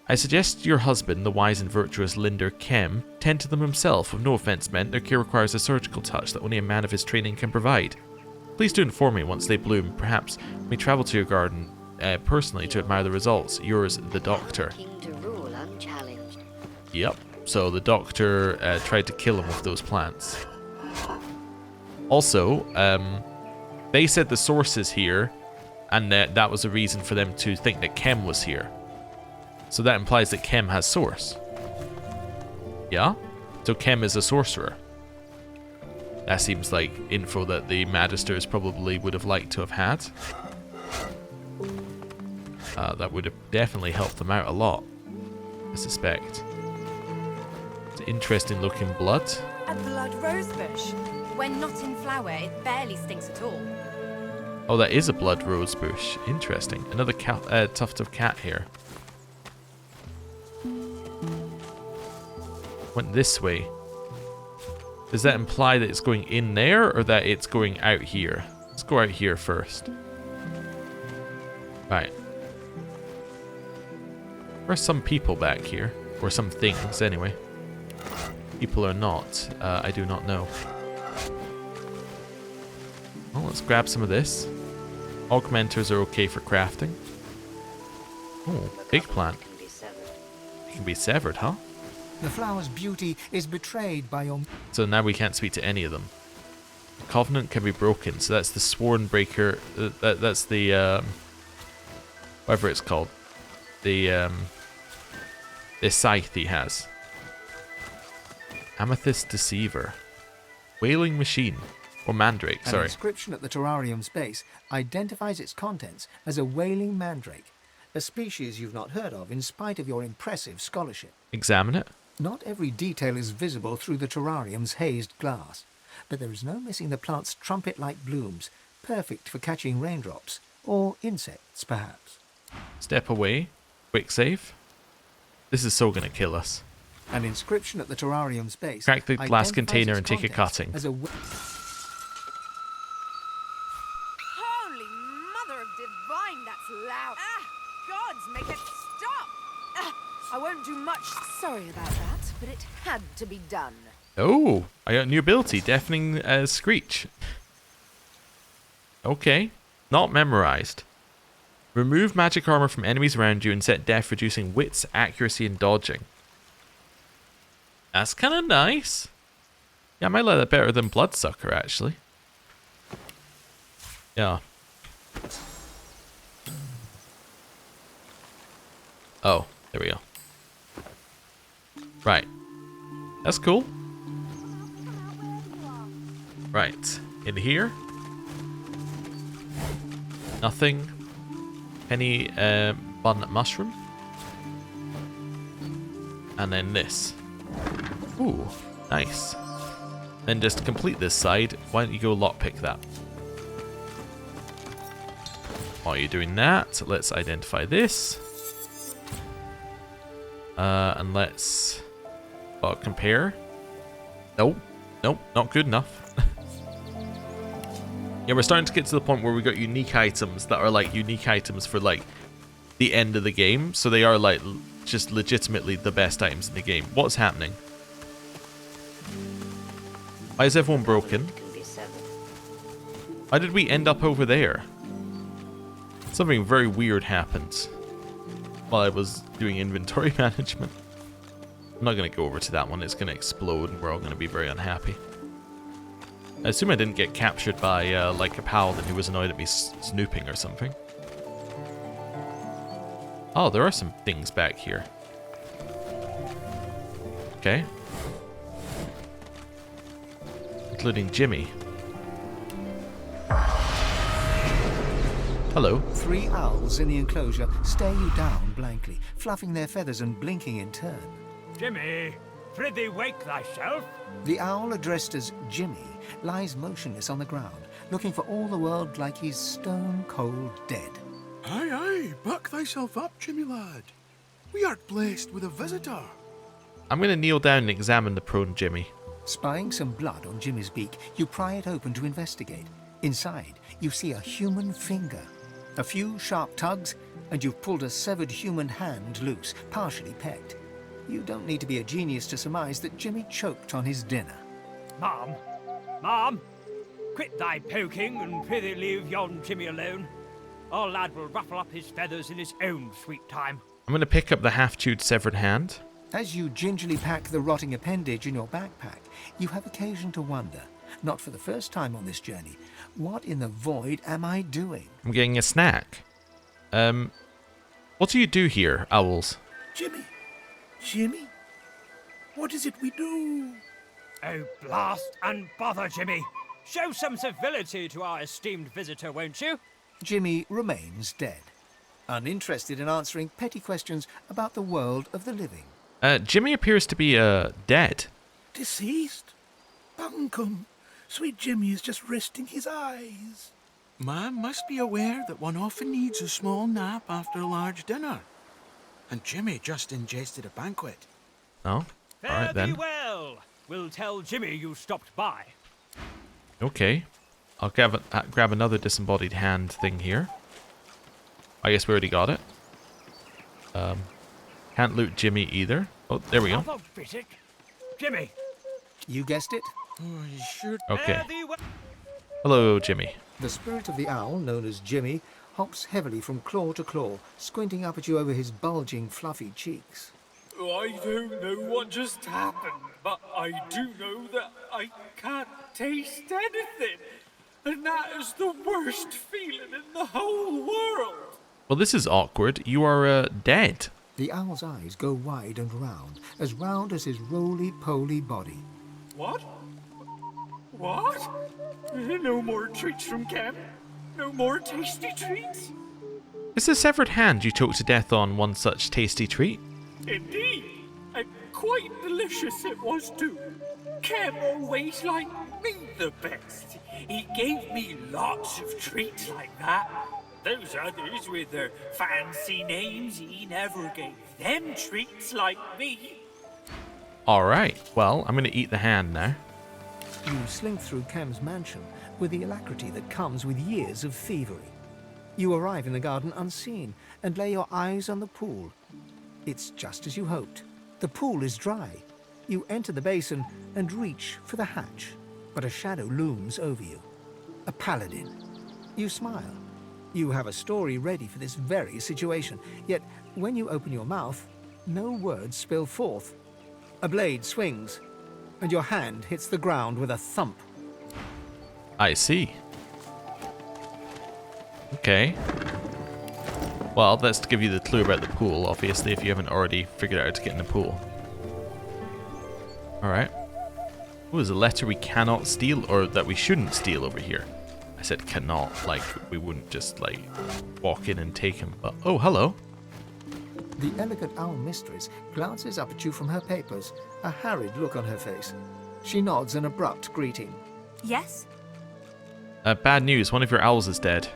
I suggest your husband, the wise and virtuous Linder Kem, tend to them himself. With no offense meant, their care requires a surgical touch that only a man of his training can provide. Please do inform me once they bloom. Perhaps we travel to your garden personally to admire the results. Yours, the Doctor. King to rule unchallenged. Yep. So the Doctor tried to kill him with those plants. Also, they said the source is here, and that was a reason for them to think that Kem was here. So that implies that Kem has source. Yeah? So Kem is a sorcerer. That seems like info that the Magisters probably would have liked to have had. That would have definitely helped them out a lot, I suspect. It's interesting looking blood. A blood rosebush. When not in flower, it barely stinks at all. Oh, that is a blood rosebush. Interesting. Another tuft of cat hair. Went this way. Does that imply that it's going in there or that it's going out here? Let's go out here first. Right. There's some people back here. Or some things, anyway. People or not, I do not know. Well, let's grab some of this. Augmenters are okay for crafting. Oh, eggplant. It can be severed, huh? The flower's beauty is betrayed by your... So now we can't speak to any of them. The covenant can be broken. So that's the sworn breaker. That's the whatever it's called. The scythe he has. Amethyst Deceiver. Wailing Machine. Or Mandrake, An sorry. inscription at the terrarium's base identifies its contents as a wailing mandrake, a species you've not heard of in spite of your impressive scholarship. Examine it. Not every detail is visible through the terrarium's hazed glass, but there is no missing the plant's trumpet-like blooms, perfect for catching raindrops, or insects, perhaps. Step away. Quick save. This is so gonna kill us. An inscription at the terrarium's base. Crack the glass identifies container its and take a contents cutting. as a Holy mother of divine, that's loud. Gods, make it stop. I won't do much. Sorry about that, but it had to be done. Oh, I got a new ability. Deafening Screech. Okay. Not memorized. Remove magic armor from enemies around you and set death, reducing wits, accuracy, and dodging. That's kind of nice. Yeah, I might like that better than Bloodsucker, actually. Yeah. Oh, there we go. Right. That's cool. Right. In here. Nothing. Any abundant mushroom. And then this. Ooh, nice. Then just to complete this side, why don't you go lockpick that? While you're doing that, let's identify this. And let's compare. Nope, nope, not good enough. Yeah, we're starting to get to the point where we got unique items that are like unique items for like the end of the game. So they are like just legitimately the best items in the game. What's happening? Why is everyone broken? Why did we end up over there? Something very weird happened while I was doing inventory management. I'm not going to go over to that one. It's going to explode and we're all going to be very unhappy. I assume I didn't get captured by like a paladin who was annoyed at me snooping or something. Oh, there are some things back here. Okay. Including Jimmy. Hello. 3 owls in the enclosure stare you down blankly, fluffing their feathers and blinking in turn. Jimmy, prithee wake thyself. The owl addressed as Jimmy lies motionless on the ground, looking for all the world like he's stone cold dead. Aye, aye, buck thyself up, Jimmy lad. We are blessed with a visitor. I'm going to kneel down and examine the prone Jimmy. Spying some blood on Jimmy's beak, you pry it open to investigate. Inside, you see a human finger. A few sharp tugs, and you've pulled a severed human hand loose, partially pecked. You don't need to be a genius to surmise that Jimmy choked on his dinner. Mom, quit thy poking and prithee leave yon Jimmy alone. Our lad will ruffle up his feathers in his own sweet time. I'm going to pick up the half-chewed severed hand. As you gingerly pack the rotting appendage in your backpack, you have occasion to wonder, not for the first time on this journey, what in the void am I doing? I'm getting a snack. What do you do here, owls? Jimmy? What is it we do? Oh, blast and bother, Jimmy. Show some civility to our esteemed visitor, won't you? Jimmy remains dead, uninterested in answering petty questions about the world of the living. Jimmy appears to be, dead. Deceased? Bunkum. Sweet Jimmy is just resting his eyes. Man must be aware that one often needs a small nap after a large dinner. And Jimmy just ingested a banquet. Oh, alright then. Fare thee well. We'll tell Jimmy you stopped by. Okay. I'll grab another disembodied hand thing here. I guess we already got it. Can't loot Jimmy either. Oh, there we go. Jimmy. You guessed it. Oh, you sure? Okay. Hello, Jimmy. The spirit of the owl, known as Jimmy, hops heavily from claw to claw, squinting up at you over his bulging, fluffy cheeks. I don't know what just happened, but I do know that I can't taste anything. And that is the worst feeling in the whole world. Well, this is awkward. You are dead. The owl's eyes go wide and round as his roly-poly body. What? What? No more treats from Cam? No more tasty treats? Is the severed hand you choked to death on one such tasty treat? Indeed, and quite delicious it was too. Cam always liked me the best. He gave me lots of treats like that. Those others with their fancy names, he never gave them treats like me. Alright, well, I'm going to eat the hand now. You slink through Kem's mansion with the alacrity that comes with years of thievery. You arrive in the garden unseen and lay your eyes on the pool. It's just as you hoped. The pool is dry. You enter the basin and reach for the hatch, but a shadow looms over you. A paladin. You smile. You have a story ready for this very situation, yet when you open your mouth, no words spill forth. A blade swings, and your hand hits the ground with a thump. I see. Okay. Well, that's to give you the clue about the pool, obviously, if you haven't already figured out how to get in the pool. Alright. Oh, there's a letter we cannot steal, or that we shouldn't steal over here. I said cannot, like we wouldn't just, like, walk in and take him. But, oh, hello. The elegant owl mistress glances up at you from her papers, a harried look on her face. She nods an abrupt greeting. Yes? Bad news, one of your owls is dead.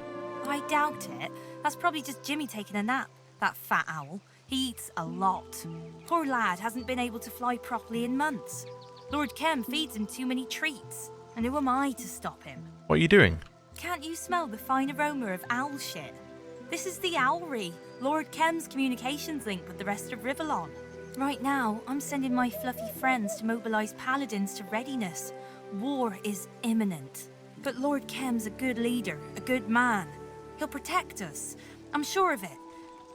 I doubt it. That's probably just Jimmy taking a nap. That fat owl. He eats a lot. Poor lad hasn't been able to fly properly in months. Lord Kem feeds him too many treats. And who am I to stop him? What are you doing? Can't you smell the fine aroma of owl shit? This is the Owlry, Lord Kem's communications link with the rest of Rivellon. Right now, I'm sending my fluffy friends to mobilise paladins to readiness. War is imminent. But Lord Kem's a good leader, a good man. He'll protect us. I'm sure of it.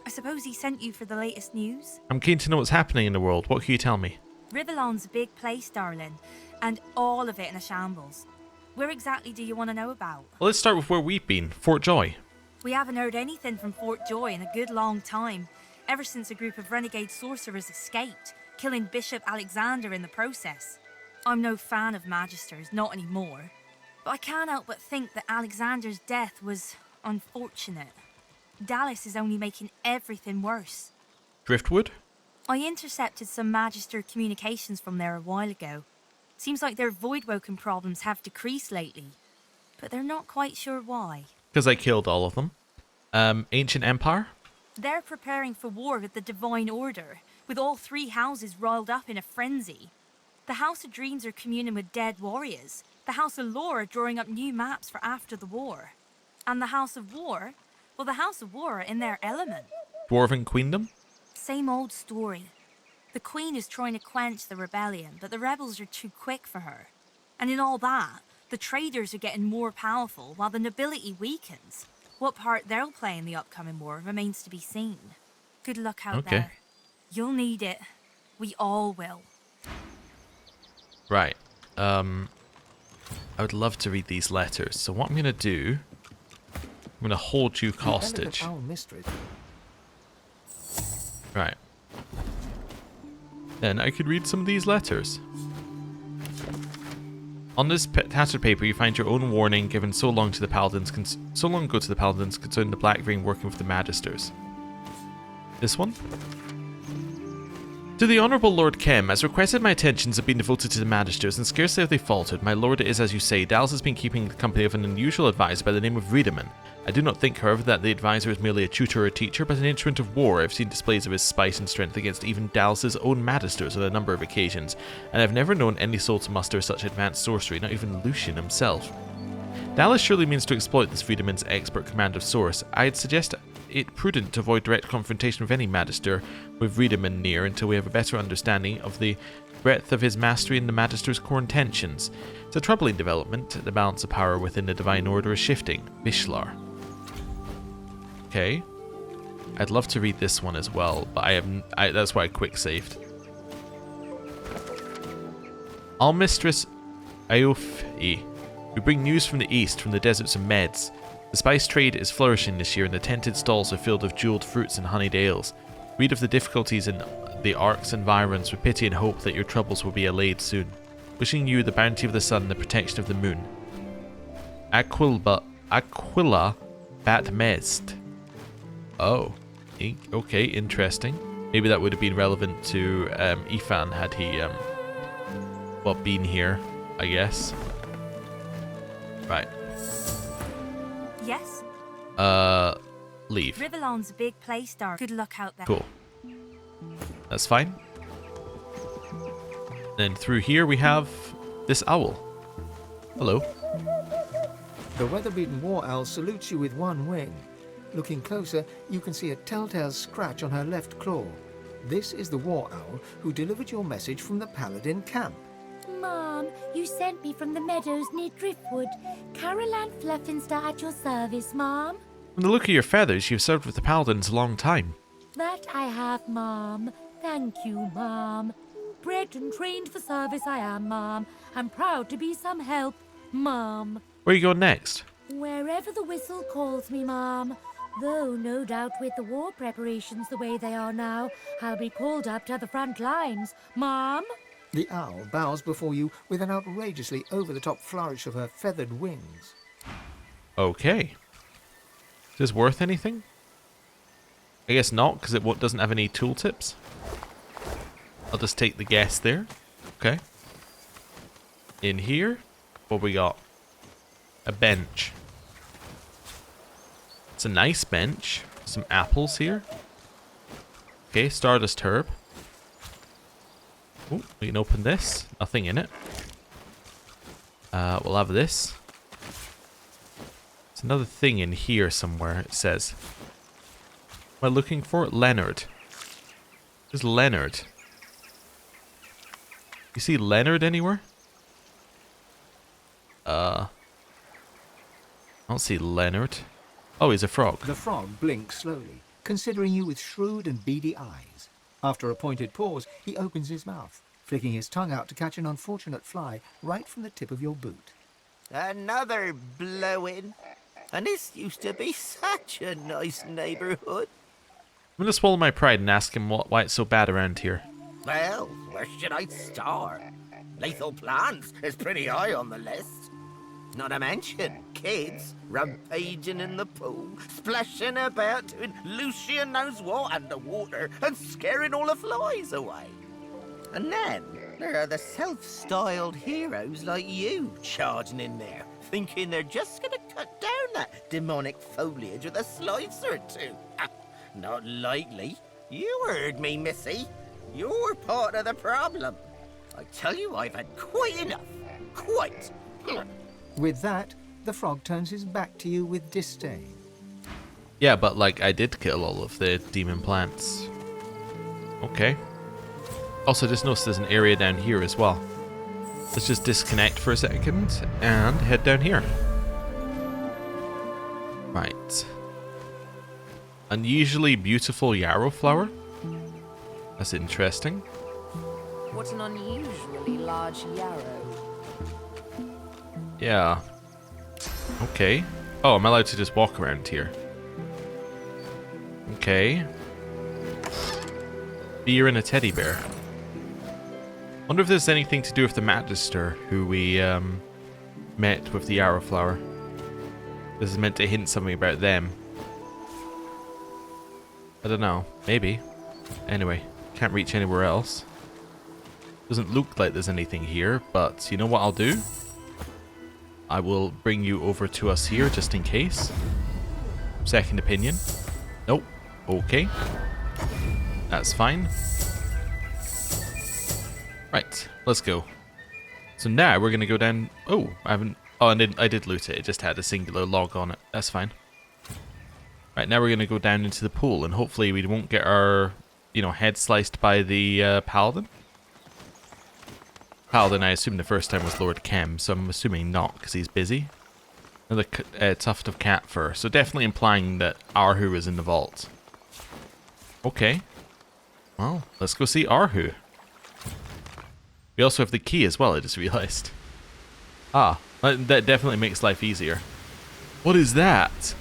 I suppose he sent you for the latest news? I'm keen to know what's happening in the world. What can you tell me? Rivellon's a big place, darling, and all of it in a shambles. Where exactly do you want to know about? Well, let's start with where we've been. Fort Joy. We haven't heard anything from Fort Joy in a good long time, ever since a group of renegade sorcerers escaped, killing Bishop Alexander in the process. I'm no fan of Magisters, not anymore. But I can't help but think that Alexander's death was unfortunate. Dallas is only making everything worse. Driftwood? I intercepted some Magister communications from there a while ago. Seems like their Voidwoken problems have decreased lately, but they're not quite sure why. Because I killed all of them. Ancient Empire? They're preparing for war with the Divine Order, with all three houses riled up in a frenzy. The House of Dreams are communing with dead warriors. The House of Lore are drawing up new maps for after the war. And the House of War? Well, the House of War are in their element. Dwarven Queendom? Same old story. The Queen is trying to quench the rebellion, but the rebels are too quick for her. And in all that, the traders are getting more powerful while the nobility weakens. What part they'll play in the upcoming war remains to be seen. Good luck out there. You'll need it. We all will. Right. I would love to read these letters. So what I'm going to do, I'm going to hold you hostage. Right. Then I could read some of these letters. On this tattered paper, you find your own warning given so long ago to the paladins concerning the Black Ring working with the Magisters. This one? To the Honourable Lord Kem, as requested, my attentions have been devoted to the Magisters, and scarcely have they faltered. My lord, it is as you say, Dallas has been keeping the company of an unusual advisor by the name of Riedemann. I do not think, however, that the advisor is merely a tutor or a teacher, but an instrument of war. I've seen displays of his spite and strength against even Dallas's own Magisters on a number of occasions, and I've never known any soul to muster such advanced sorcery, not even Lucian himself. Dallas surely means to exploit this Friedemann's expert command of Source. I'd suggest it prudent to avoid direct confrontation with any Magister with Riedemann near until we have a better understanding of the breadth of his mastery and the Magister's core intentions. It's a troubling development. The balance of power within the Divine Order is shifting. Vishlar. Okay. I'd love to read this one as well, but that's why I quick saved. Almistress Aofi. We bring news from the east, from the deserts of Meds. The spice trade is flourishing this year, and the tented stalls are filled with jeweled fruits and honeyed ales. Read of the difficulties in the Ark's environs with pity and hope that your troubles will be allayed soon. Wishing you the bounty of the sun and the protection of the moon. Aquila Bat Mest. Oh, okay, interesting. Maybe that would have been relevant to Ifan had he been here, I guess. Right. Yes? Leave. Rivellon's a big place, Dark. Good luck out there. Cool. That's fine. Then through here we have this owl. Hello. The weather-beaten war owl salutes you with one wing. Looking closer, you can see a telltale scratch on her left claw. This is the war owl who delivered your message from the Paladin camp. Mom, you sent me from the meadows near Driftwood. Caroline Fluffinster at your service, Mom. From the look of your feathers, you've served with the Paladins a long time. That I have, Mom. Thank you, Mom. Bred and trained for service I am, Mom. I'm proud to be some help, Mom. Where are you going next? Wherever the whistle calls me, Mom. Though, no doubt, with the war preparations the way they are now, I'll be called up to the front lines, Mom. The owl bows before you with an outrageously over-the-top flourish of her feathered wings. Okay. Is this worth anything? I guess not, because it doesn't have any tooltips. I'll just take the guess there. Okay. In here, what we got? A bench. It's a nice bench. Some apples here. Okay, Stardust Herb. Oh, we can open this. Nothing in it. We'll have this. There's another thing in here somewhere, it says. What am I looking for? Leonard. Where's Leonard? You see Leonard anywhere? I don't see Leonard. Oh, he's a frog. The frog blinks slowly, considering you with shrewd and beady eyes. After a pointed pause, he opens his mouth, flicking his tongue out to catch an unfortunate fly right from the tip of your boot. Another blow-in. And this used to be such a nice neighborhood. I'm gonna swallow my pride and ask him why it's so bad around here. Well, where should I start? Lethal plants is pretty high on the list. Not to mention kids rampaging in the pool, splashing about, doing Lucian knows what underwater, and scaring all the flies away. And then there are the self-styled heroes like you charging in there, thinking they're just gonna cut down that demonic foliage with a slice or two. Not likely. You heard me, Missy. You're part of the problem. I tell you, I've had quite enough. Quite. With that, the frog turns his back to you with disdain. Yeah, but like I did kill all of the demon plants. Okay. Also, just noticed there's an area down here as well. Let's just disconnect for a second and head down here. Right. Unusually beautiful yarrow flower. That's interesting. What an unusually large yarrow. Yeah. Okay. Oh, I'm allowed to just walk around here. Okay. Beer and a teddy bear. Wonder if there's anything to do with the Magister who we met with the yarrow flower. This is meant to hint something about them. I don't know. Maybe. Anyway, can't reach anywhere else. Doesn't look like there's anything here, but you know what I'll do? I will bring you over to us here just in case. Second opinion. Nope. Okay. That's fine. Right, let's go. So now we're gonna go down. Oh, I haven't. Oh, I did loot it. It just had a singular log on it. That's fine. Right, now we're going to go down into the pool, and hopefully we won't get our, head sliced by the paladin. Paladin, I assume the first time was Lord Kem, so I'm assuming not, because he's busy. Another tuft of cat fur, so definitely implying that Arhu is in the vault. Okay. Well, let's go see Arhu. We also have the key as well, I just realized. Ah, that definitely makes life easier. What is that?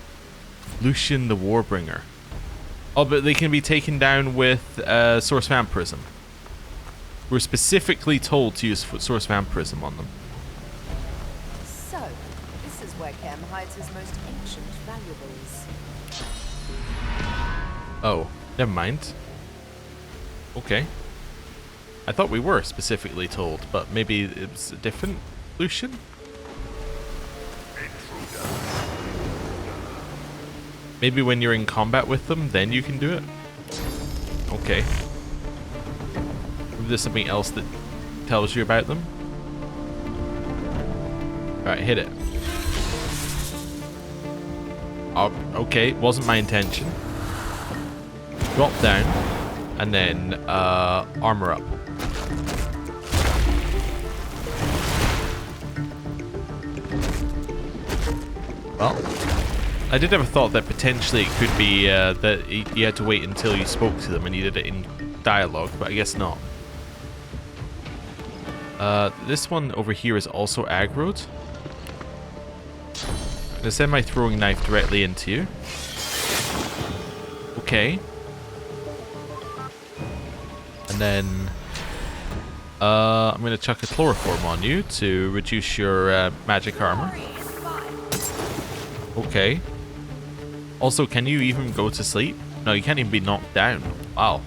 Lucian the Warbringer. Oh, but they can be taken down with Source Vampirism. We're specifically told to use Source Vampirism on them. So, this is where Kem hides his most ancient valuables. Oh, never mind. Okay. I thought we were specifically told, but maybe it's a different Lucian? Maybe when you're in combat with them, then you can do it? Okay. Maybe there's something else that tells you about them? Alright, hit it. Oh, okay, wasn't my intention. Drop down, and then armor up. Well, I did have a thought that potentially it could be that you had to wait until you spoke to them and you did it in dialogue, but I guess not. This one over here is also aggroed. I'm gonna send my throwing knife directly into you. Okay. And then I'm gonna chuck a chloroform on you to reduce your magic armor. Okay. Also, can you even go to sleep? No, you can't even be knocked down. Wow.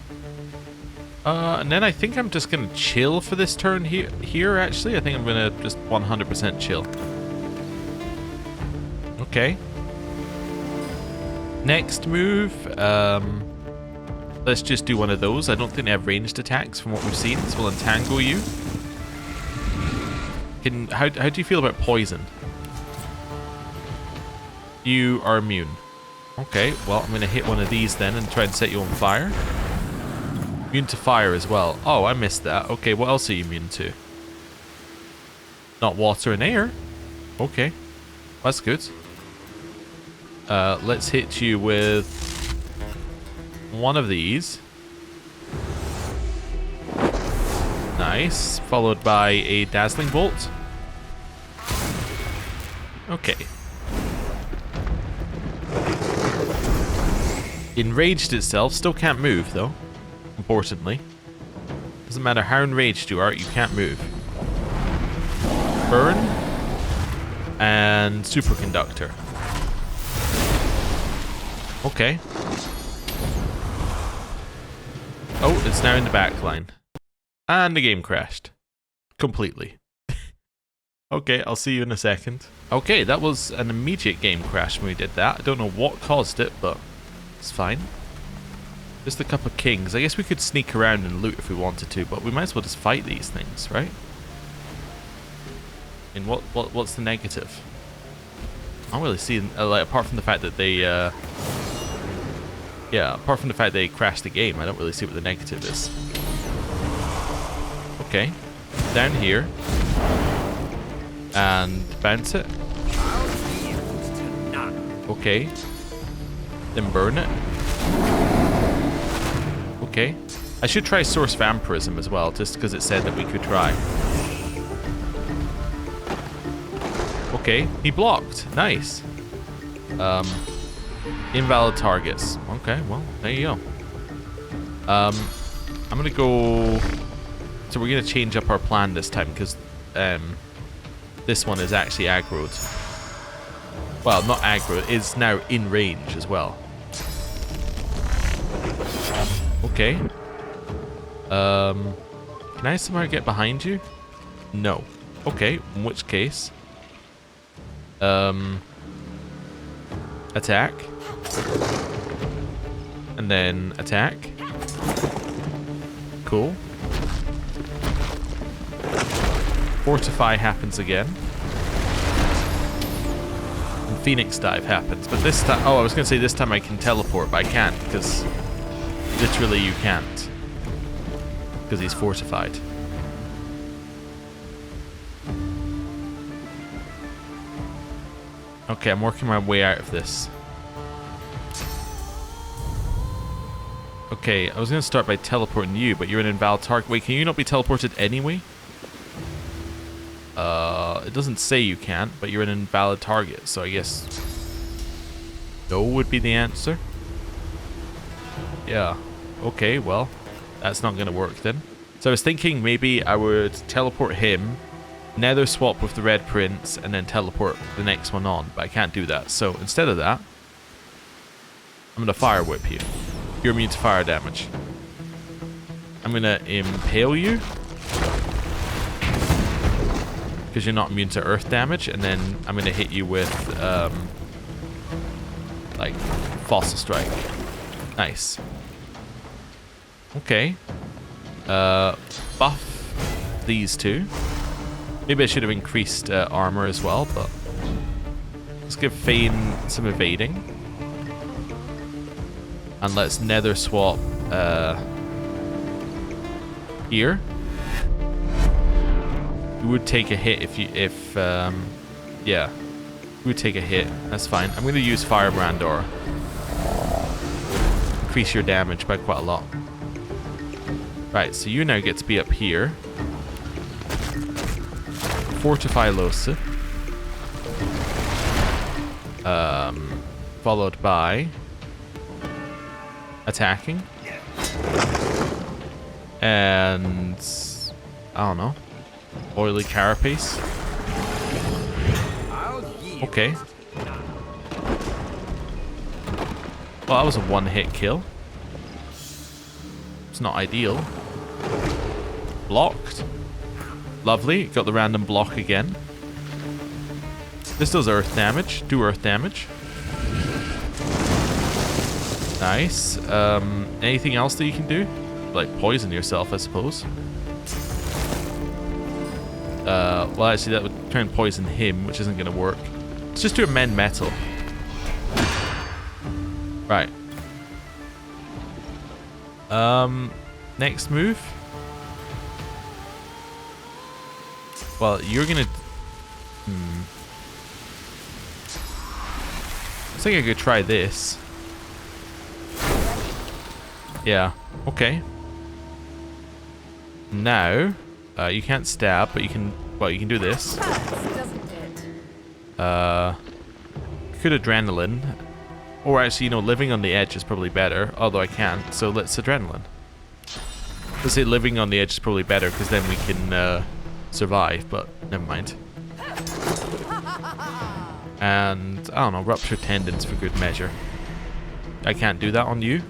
And then I think I'm just gonna chill for this turn here actually. I think I'm gonna just 100% chill. Okay. Next move, let's just do one of those. I don't think they have ranged attacks from what we've seen, so we'll entangle you. How do you feel about poison? You are immune. Okay, well, I'm going to hit one of these then and try and set you on fire. Immune to fire as well. Oh, I missed that. Okay, what else are you immune to? Not water and air. Okay, that's good. Let's hit you with one of these. Nice. Followed by a dazzling bolt. Okay. Enraged itself, still can't move though, importantly. Doesn't matter how enraged you are, you can't move. Burn. And superconductor. Okay. Oh, it's now in the back line. And the game crashed. Completely. Okay, I'll see you in a second. Okay, that was an immediate game crash when we did that. I don't know what caused it, but it's fine. Just a couple of kings. I guess we could sneak around and loot if we wanted to, but we might as well just fight these things, right? And what's the negative? I don't really see, like, apart from the fact that they, yeah, apart from the fact they crashed the game, I don't really see what the negative is. Okay, down here, and bounce it. Okay, then burn it. Okay, I should try Source Vampirism as well, just because it said that we could try. Okay, he blocked. Nice. Invalid targets. Okay, well, there you go. I'm gonna go. So we're gonna change up our plan this time because this one is actually aggroed. Well, not aggroed. It's now in range as well. Okay. Can I somehow get behind you? No. Okay. In which case. Attack. And then attack. Cool. Fortify happens again. And Phoenix dive happens. But this time, oh, I was going to say this time I can teleport, but I can't because literally you can't. Because he's fortified. Okay, I'm working my way out of this. Okay, I was going to start by teleporting you, but you're an invalid target. Wait, can you not be teleported anyway? It doesn't say you can't, but you're an invalid target, so I guess no would be the answer. Yeah. Okay, well, that's not going to work then. So I was thinking maybe I would teleport him, nether swap with the Red Prince, and then teleport the next one on, but I can't do that. So instead of that, I'm going to fire whip you. You're immune to fire damage. I'm going to impale you, because you're not immune to earth damage, and then I'm going to hit you with, like, Fossil Strike. Nice. Okay. Buff these two. Maybe I should have increased armor as well, but let's give Fane some evading. And let's nether swap here. You would take a hit yeah. You would take a hit. That's fine. I'm going to use Firebrand or increase your damage by quite a lot. Right, so you now get to be up here. Fortify Losa. Followed by attacking. And I don't know. Oily Carapace. Okay. Well, that was a one-hit kill. It's not ideal. Blocked. Lovely. Got the random block again. This does earth damage. Do earth damage. Nice. Anything else that you can do? Like poison yourself, I suppose. Well, actually, that would try and poison him, which isn't going to work. Let's just do amend metal. Right. Next move. Well, you're gonna... I think I could try this. Yeah. Okay. Now, you can't stab, but you can... Well, you can do this. Could adrenaline. Or actually, you know, living on the edge is probably better. Although I can't, so let's adrenaline. Let's say living on the edge is probably better, because then we can survive, but never mind. And, I don't know, rupture tendons for good measure. I can't do that on you.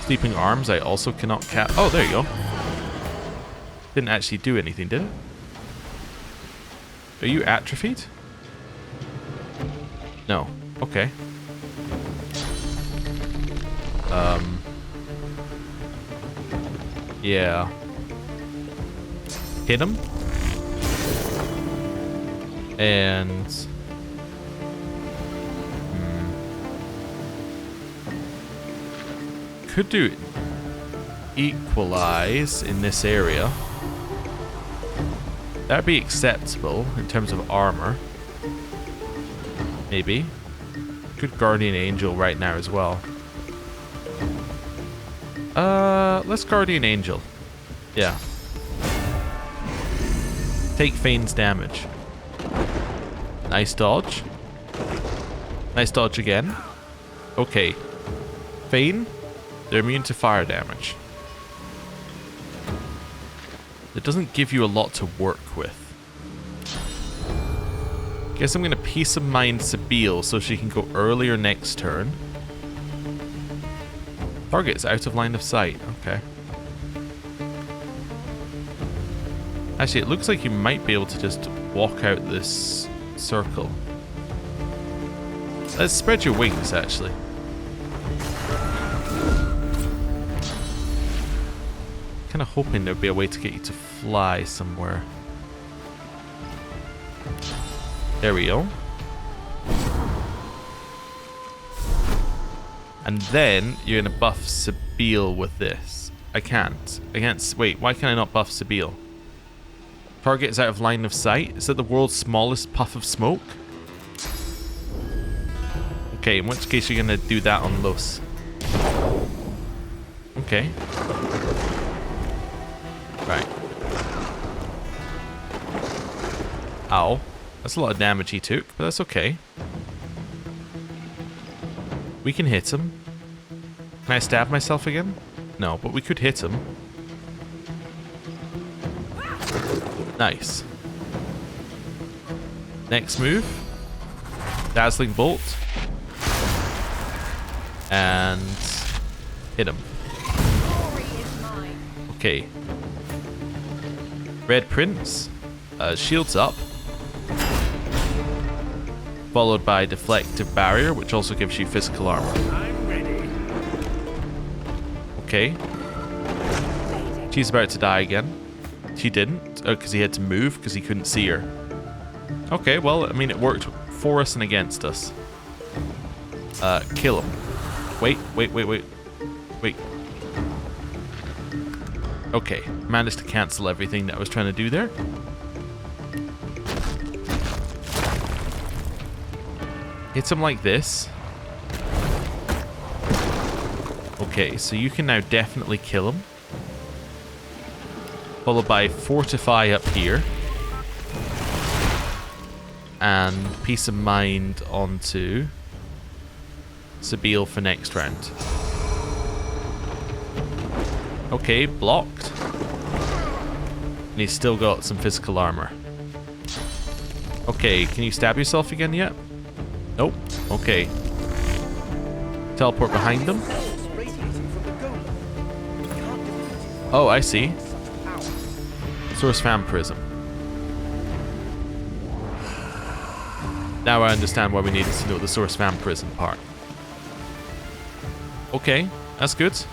Sleeping arms, I also cannot oh, there you go. Didn't actually do anything, did it? Are you atrophied? No. Okay. Yeah. Hit him. And... Could do equalize in this area. That'd be acceptable in terms of armor. Maybe. Could Guardian Angel right now as well. Let's Guardian Angel. Yeah. Take Fane's damage. Nice dodge. Nice dodge again. Okay. Fane, they're immune to fire damage. It doesn't give you a lot to work with. Guess I'm going to Peace of Mind Sabile so she can go earlier next turn. Target's out of line of sight. Okay. Actually, it looks like you might be able to just walk out this circle. Let's spread your wings, actually. Kind of hoping there'd be a way to get you to fly somewhere. There we go. And then you're going to buff Sabile with this. I can't. Wait, why can I not buff Sabile? Target is out of line of sight. Is that the world's smallest puff of smoke? Okay, in which case you're going to do that on Los. Okay. Right. Ow. That's a lot of damage he took, but that's okay. We can hit him. Can I stab myself again? No, but we could hit him. Nice. Next move. Dazzling Bolt. And hit him. Okay. Red Prince. Shields up. Followed by Deflective Barrier, which also gives you physical armor. I'm ready. Okay. She's about to die again. She didn't, because he had to move because he couldn't see her. Okay, well, I mean, it worked for us and against us. Kill him. Wait. Okay, managed to cancel everything that I was trying to do there. Hit him like this. Okay, so you can now definitely kill him. Followed by Fortify up here. And Peace of Mind onto Sabile for next round. Okay, blocked. And he's still got some physical armor. Okay, can you stab yourself again yet? Nope. Okay. Teleport behind them. Oh, I see. Source Fan Prism. Now I understand why we needed to know the Source Fan Prism part. Okay, that's good. 3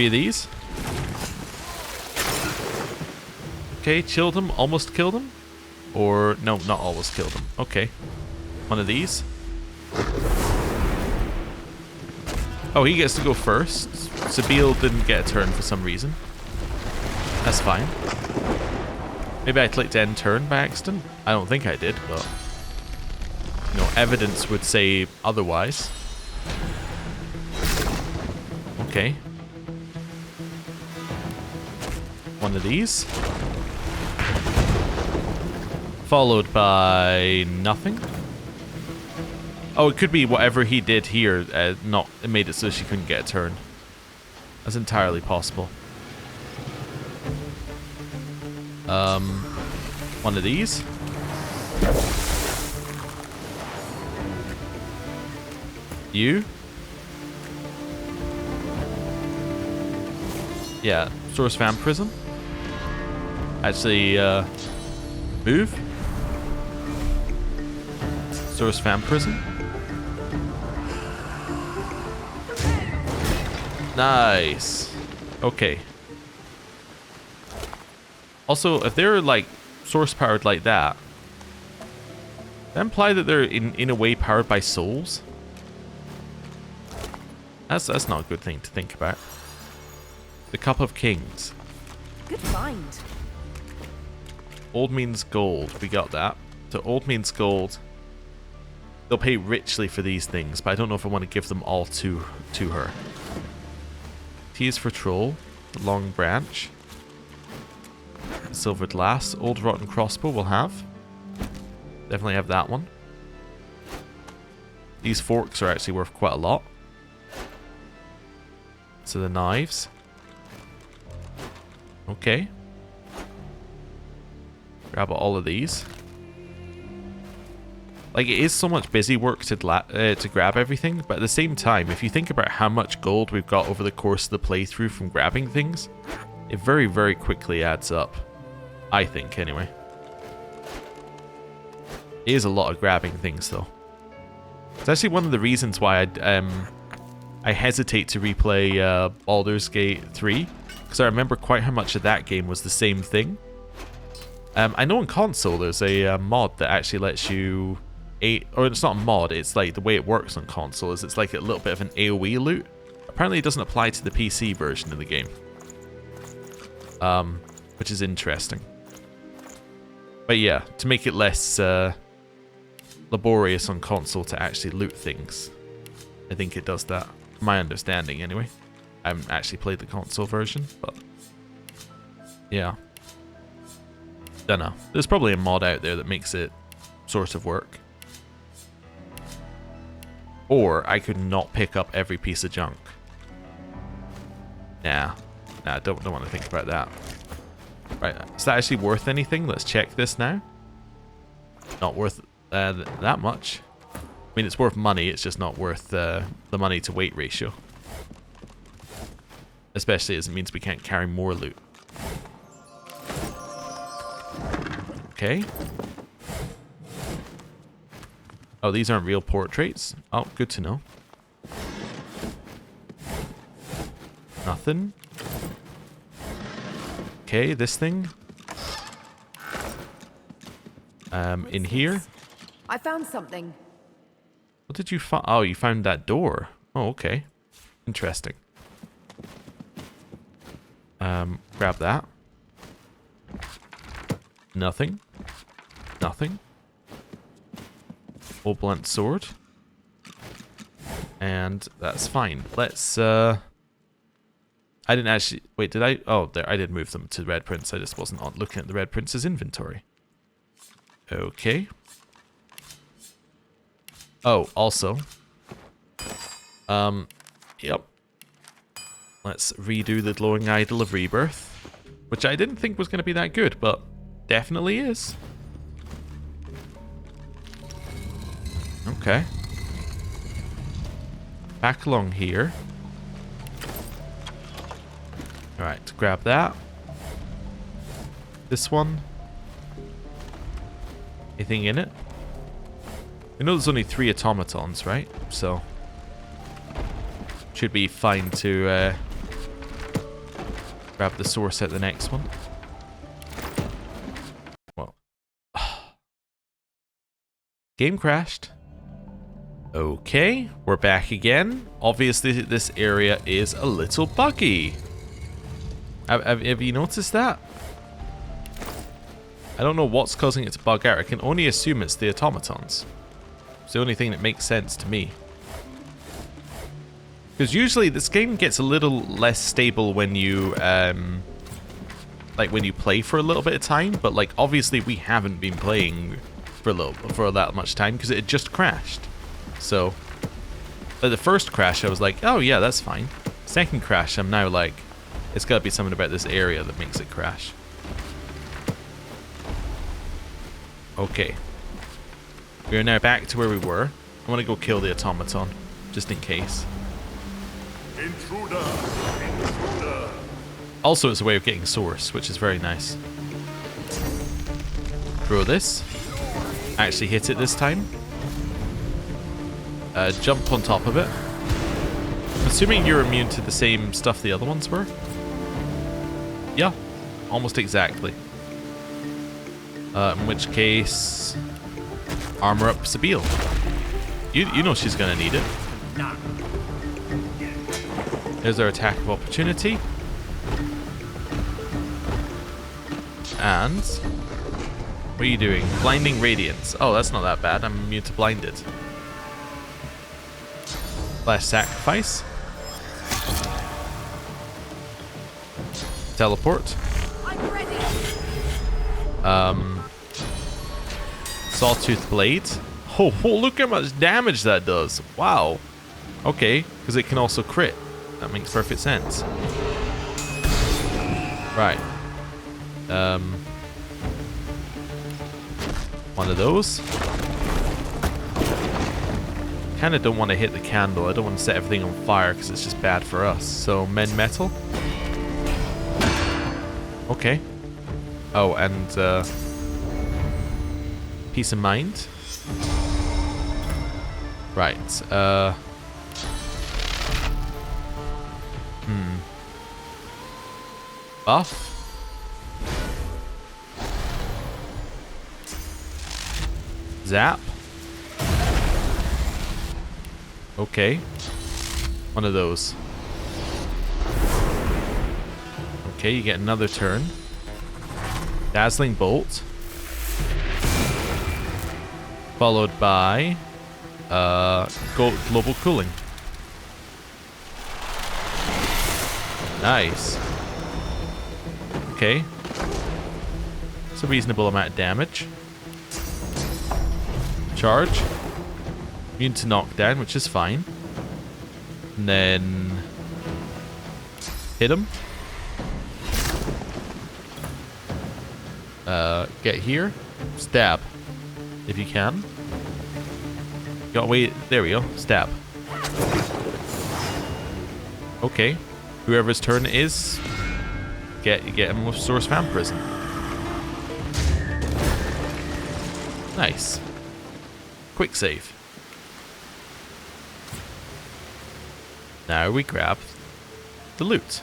of these. Okay, chilled him, almost killed him. Or, no, not almost killed him. Okay. 1 of these. Oh, he gets to go first. Sabile didn't get a turn for some reason. That's fine. Maybe I clicked end turn by accident. I don't think I did, but... You know, evidence would say otherwise. Okay. 1 of these. Followed by nothing. Oh, it could be whatever he did here. It made it so she couldn't get a turn. That's entirely possible. 1 of these. You. Yeah, Source Fan Prism. Actually, move. Source Fan Prism. Nice. Okay. Also, if they're like source powered like that, that imply that they're in a way powered by souls. That's not a good thing to think about. The Cup of Kings. Good find. Old means gold. We got that. So old means gold. They'll pay richly for these things, but I don't know if I want to give them all to her. T is for troll. The long branch. Silvered lass. Old rotten crossbow we'll have. Definitely have that one. These forks are actually worth quite a lot. So the knives. Okay. Grab all of these. Like, it is so much busy work to grab everything, but at the same time, if you think about how much gold we've got over the course of the playthrough from grabbing things, it very, very quickly adds up. I think, anyway. It is a lot of grabbing things, though. It's actually one of the reasons why I hesitate to replay Baldur's Gate 3, because I remember quite how much of that game was the same thing. I know on console there's a mod that actually lets you or it's not a mod, it's like the way it works on console is it's like a little bit of an AoE loot. Apparently it doesn't apply to the PC version of the game. Which is interesting. But yeah, to make it less laborious on console to actually loot things. I think it does that. My understanding anyway. I haven't actually played the console version, but yeah. Don't know. There's probably a mod out there that makes it sort of work. Or I could not pick up every piece of junk. Nah, don't want to think about that. Right, is that actually worth anything? Let's check this now. Not worth that much. I mean, it's worth money, it's just not worth the money to weight ratio. Especially as it means we can't carry more loot. Okay. Oh, these aren't real portraits? Oh, good to know. Nothing. Okay, this thing. In here. I found something. What did you find? Oh, you found that door. Oh, okay. Interesting. Grab that. Nothing. Nothing. Full blunt sword. And that's fine. Let's, I didn't actually... Wait, did I... Oh, there, I did move them to Red Prince. I just wasn't looking at the Red Prince's inventory. Okay. Oh, also... Yep. Let's redo the Glowing Idol of Rebirth. Which I didn't think was going to be that good, but definitely is. Okay. Back along here. Alright, grab that. This one. Anything in it? I know there's only 3 automatons, right? So should be fine to grab the source at the next one. Well. Game crashed. Okay, we're back again. Obviously, this area is a little buggy. Have you noticed that? I don't know what's causing it to bug out. I can only assume it's the automatons. It's the only thing that makes sense to me. Because usually this game gets a little less stable when you, like when you play for a little bit of time. But like obviously we haven't been playing for that much time because it just crashed. So, at the first crash I was like, oh yeah, that's fine. Second crash, I'm now like, it's gotta be something about this area that makes it crash. Okay. We are now back to where we were. I want to go kill the automaton, just in case. Intruder! Intruder! Also, it's a way of getting source, which is very nice. Throw this. Actually hit it this time. Jump on top of it. I'm assuming you're immune to the same stuff the other ones were. Yeah, almost exactly. In which case, armor up Sabile. You know she's gonna need it. There's our attack of opportunity. And what are you doing? Blinding Radiance. Oh, that's not that bad. I'm immune to blinded. Flash sacrifice. Teleport. Sawtooth Blade. Oh, look how much damage that does. Wow. Okay, because it can also crit. That makes perfect sense. Right. One of those. Kind of don't want to hit the candle. I don't want to set everything on fire because it's just bad for us. So, mend metal. Okay. Oh, and peace of mind. Right. Buff. Zap. Okay. One of those. Okay, you get another turn. Dazzling Bolt. Followed by Global Cooling. Nice. Okay. It's a reasonable amount of damage. Charge. Immune to knockdown, which is fine. And then hit him. Get here. Stab. If you can. Got wait. There we go. Stab. Okay. Whoever's turn it is, get him with Source Vampirism. Nice. Quick save. Now we grab the loot.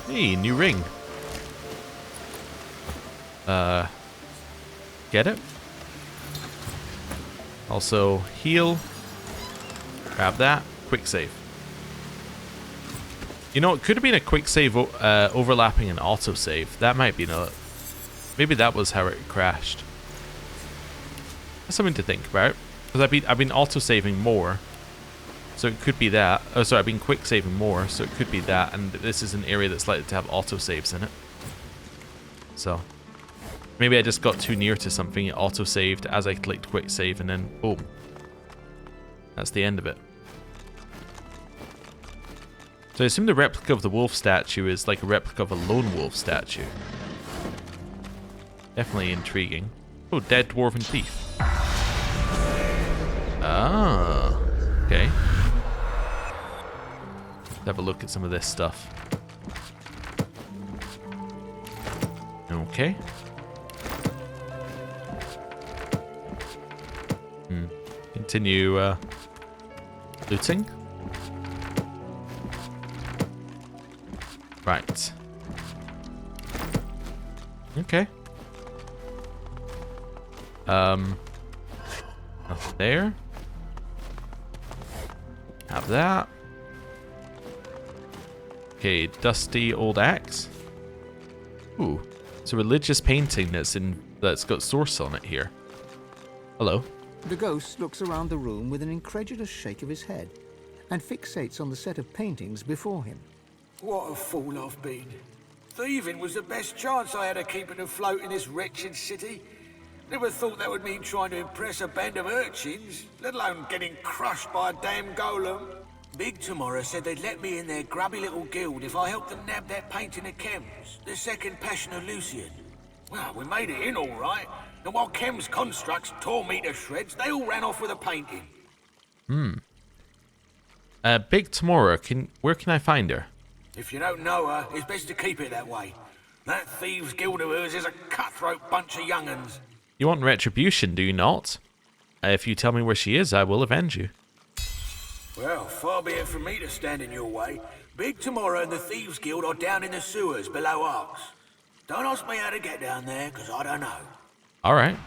Hey, new ring. Get it? Also heal. Grab that. Quick save. You know, it could have been a quick save overlapping an autosave. That might be no. Maybe that was how it crashed. That's something to think about. Because I've been autosaving more, so it could be that. Oh, sorry, I've been quick saving more, so it could be that. And this is an area that's likely to have autosaves in it. So maybe I just got too near to something. It autosaved as I clicked quick save, and then boom. That's the end of it. So I assume the replica of the wolf statue is like a replica of a lone wolf statue. Definitely intriguing. Oh, dead dwarven thief. Ah, okay. Let's have a look at some of this stuff. Okay. Continue looting. Right. Okay. Nothing there. Have that. Okay, dusty old axe. Ooh, it's a religious painting that's got source on it here. Hello. The ghost looks around the room with an incredulous shake of his head and fixates on the set of paintings before him. What a fool I've been. Thieving was the best chance I had of keeping afloat in this wretched city. Never thought that would mean trying to impress a band of urchins, let alone getting crushed by a damn golem. Big Tomorrow said they'd let me in their grubby little guild if I helped them nab that painting of Chem's, the second passion of Lucian. Well, we made it in all right, and while Chem's constructs tore me to shreds, they all ran off with a painting. Big Tomorrow, where can I find her? If you don't know her, it's best to keep it that way. That thieves' guild of hers is a cutthroat bunch of young'uns. You want retribution, do you not? If you tell me where she is, I will avenge you. Well, far be it from me to stand in your way. Big Tomorrow and the Thieves Guild are down in the sewers below Arks. Don't ask me how to get down there, because I don't know. Alright.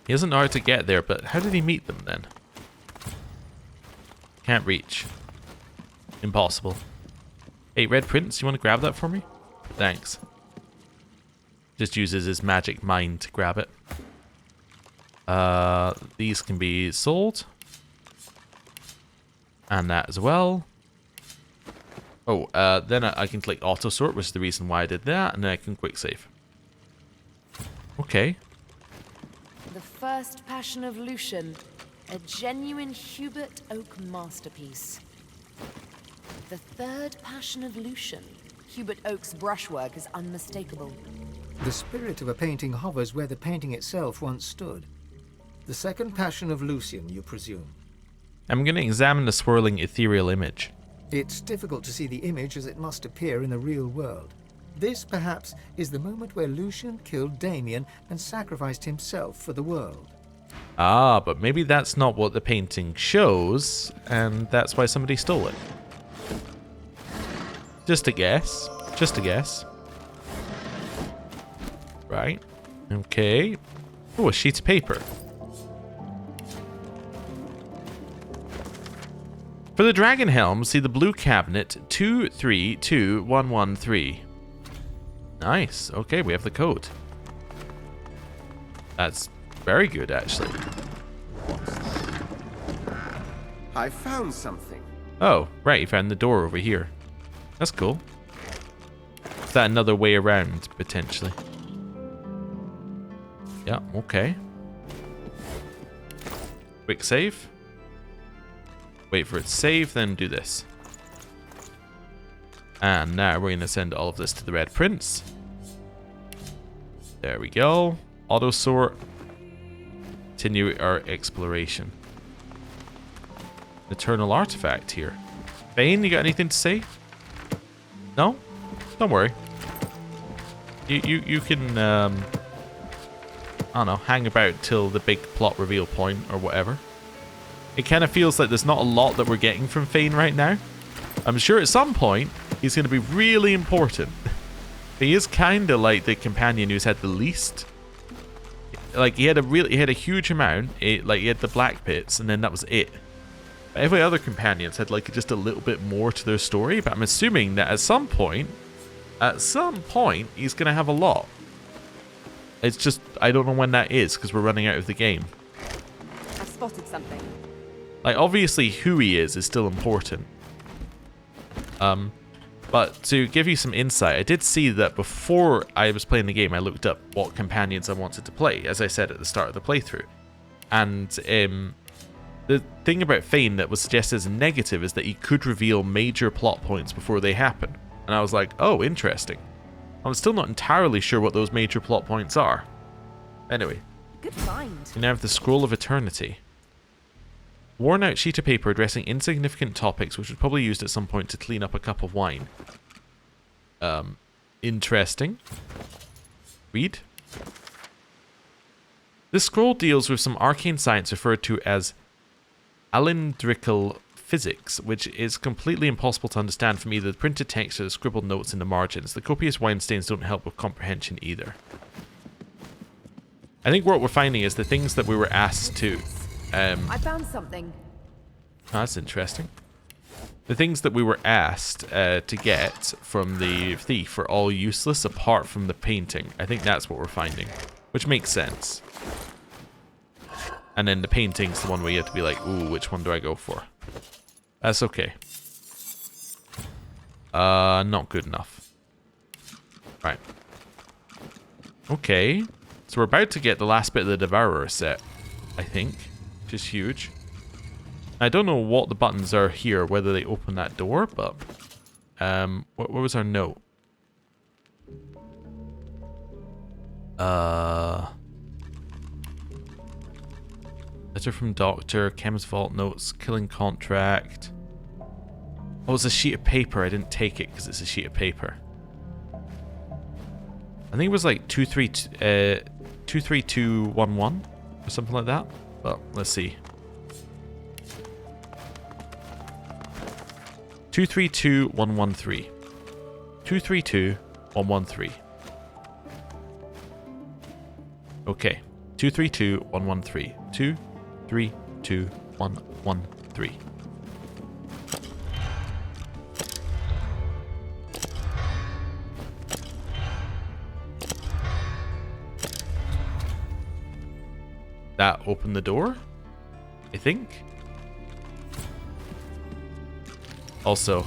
He doesn't know how to get there, but how did he meet them then? Can't reach. Impossible. Hey, Red Prince, you want to grab that for me? Thanks. Just uses his magic mind to grab it. These can be sold. And that as well. Oh, then I can click auto sort, which is the reason why I did that, and then I can quick save. Okay. The first Passion of Lucian, a genuine Hubert Oak masterpiece. The third Passion of Lucian, Hubert Oak's brushwork is unmistakable. The spirit of a painting hovers where the painting itself once stood. The second Passion of Lucian, you presume. I'm going to examine the swirling ethereal image. It's difficult to see the image as it must appear in the real world. This, perhaps, is the moment where Lucian killed Damien and sacrificed himself for the world. Ah, but maybe that's not what the painting shows, and that's why somebody stole it. Just a guess. Just a guess. Right. Okay. Oh, a sheet of paper. For the dragon helm, see the blue cabinet 232113. Nice. Okay, we have the code. That's very good, actually. I found something. Oh, right, you found the door over here. That's cool. Is that another way around, potentially? Yeah, okay. Quick save. Wait for it to save, then do this. And now we're going to send all of this to the Red Prince. There we go. Auto sort. Continue our exploration. Eternal artifact here. Bane, you got anything to say? No? Don't worry. You can I don't know, hang about till the big plot reveal point or whatever. It kind of feels like there's not a lot that we're getting from Fane right now. I'm sure at some point he's going to be really important. He is kind of like the companion who's had the least. Like he had a huge amount. Like he had the black pits, and then that was it. But every other companions had like just a little bit more to their story. But I'm assuming that at some point he's going to have a lot. It's just I don't know when that is because we're running out of the game. I've spotted something. Like obviously who he is still important. But to give you some insight, I did see that before I was playing the game, I looked up what companions I wanted to play, as I said at the start of the playthrough. And the thing about Fane that was suggested as a negative is that he could reveal major plot points before they happen. And I was like, oh, interesting. I'm still not entirely sure what those major plot points are. Anyway. Good find. You now have the Scroll of Eternity. Worn out sheet of paper addressing insignificant topics which was probably used at some point to clean up a cup of wine. Interesting. Read. This scroll deals with some arcane science referred to as alindrical physics, which is completely impossible to understand from either the printed text or the scribbled notes in the margins. The copious wine stains don't help with comprehension either. I think what we're finding is the things that we were asked to I found something. Oh, that's interesting. The things that we were asked to get from the thief are all useless apart from the painting. I think that's what we're finding, which makes sense. And then the painting's the one where you have to be like, ooh, which one do I go for? That's okay. Not good enough. Right. Okay. So we're about to get the last bit of the Devourer set, I think. Which is huge. I don't know what the buttons are here, whether they open that door, but what was our note? Letter from Doctor, Chem's Vault Notes, Killing Contract. Oh, it's a sheet of paper. I didn't take it because it's a sheet of paper. I think it was like 23211 or something like that. But let's see. 232113. 232113. Okay. 232113. 232113. That opened the door, I think. Also,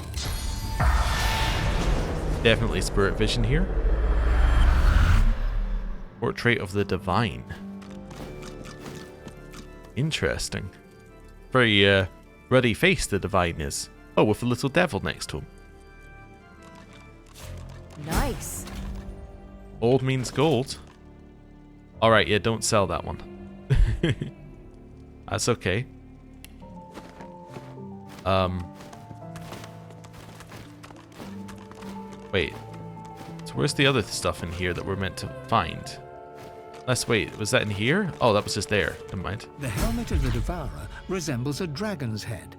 definitely spirit vision here. Portrait of the Divine. Interesting. Very ruddy face the Divine is. Oh, with a little devil next to him. Nice. Old means gold. Alright, yeah, don't sell that one. That's okay. Wait. So where's the other stuff in here that we're meant to find? Let's wait. Was that in here? Oh, that was just there. Never mind. The helmet of the Devourer resembles a dragon's head.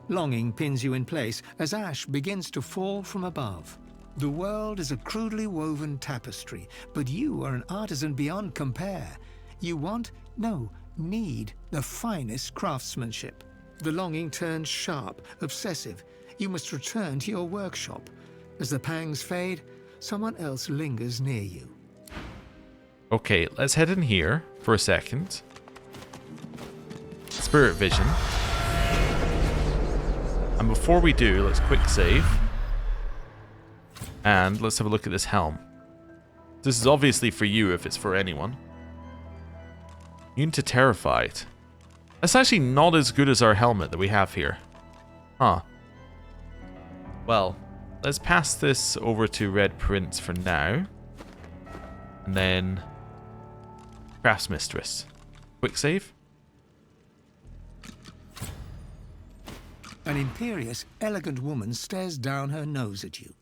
Longing pins you in place as ash begins to fall from above. The world is a crudely woven tapestry, but you are an artisan beyond compare. You want, no, need the finest craftsmanship. The longing turns sharp, obsessive. You must return to your workshop. As the pangs fade, someone else lingers near you. Okay, let's head in here for a second. Spirit vision. And before we do, let's quick save. And let's have a look at this helm. This is obviously for you if it's for anyone. Immune to terrified. That's actually not as good as our helmet that we have here. Huh. Well, let's pass this over to Red Prince for now. And then Crafts Mistress. Quick save. An imperious, elegant woman stares down her nose at you.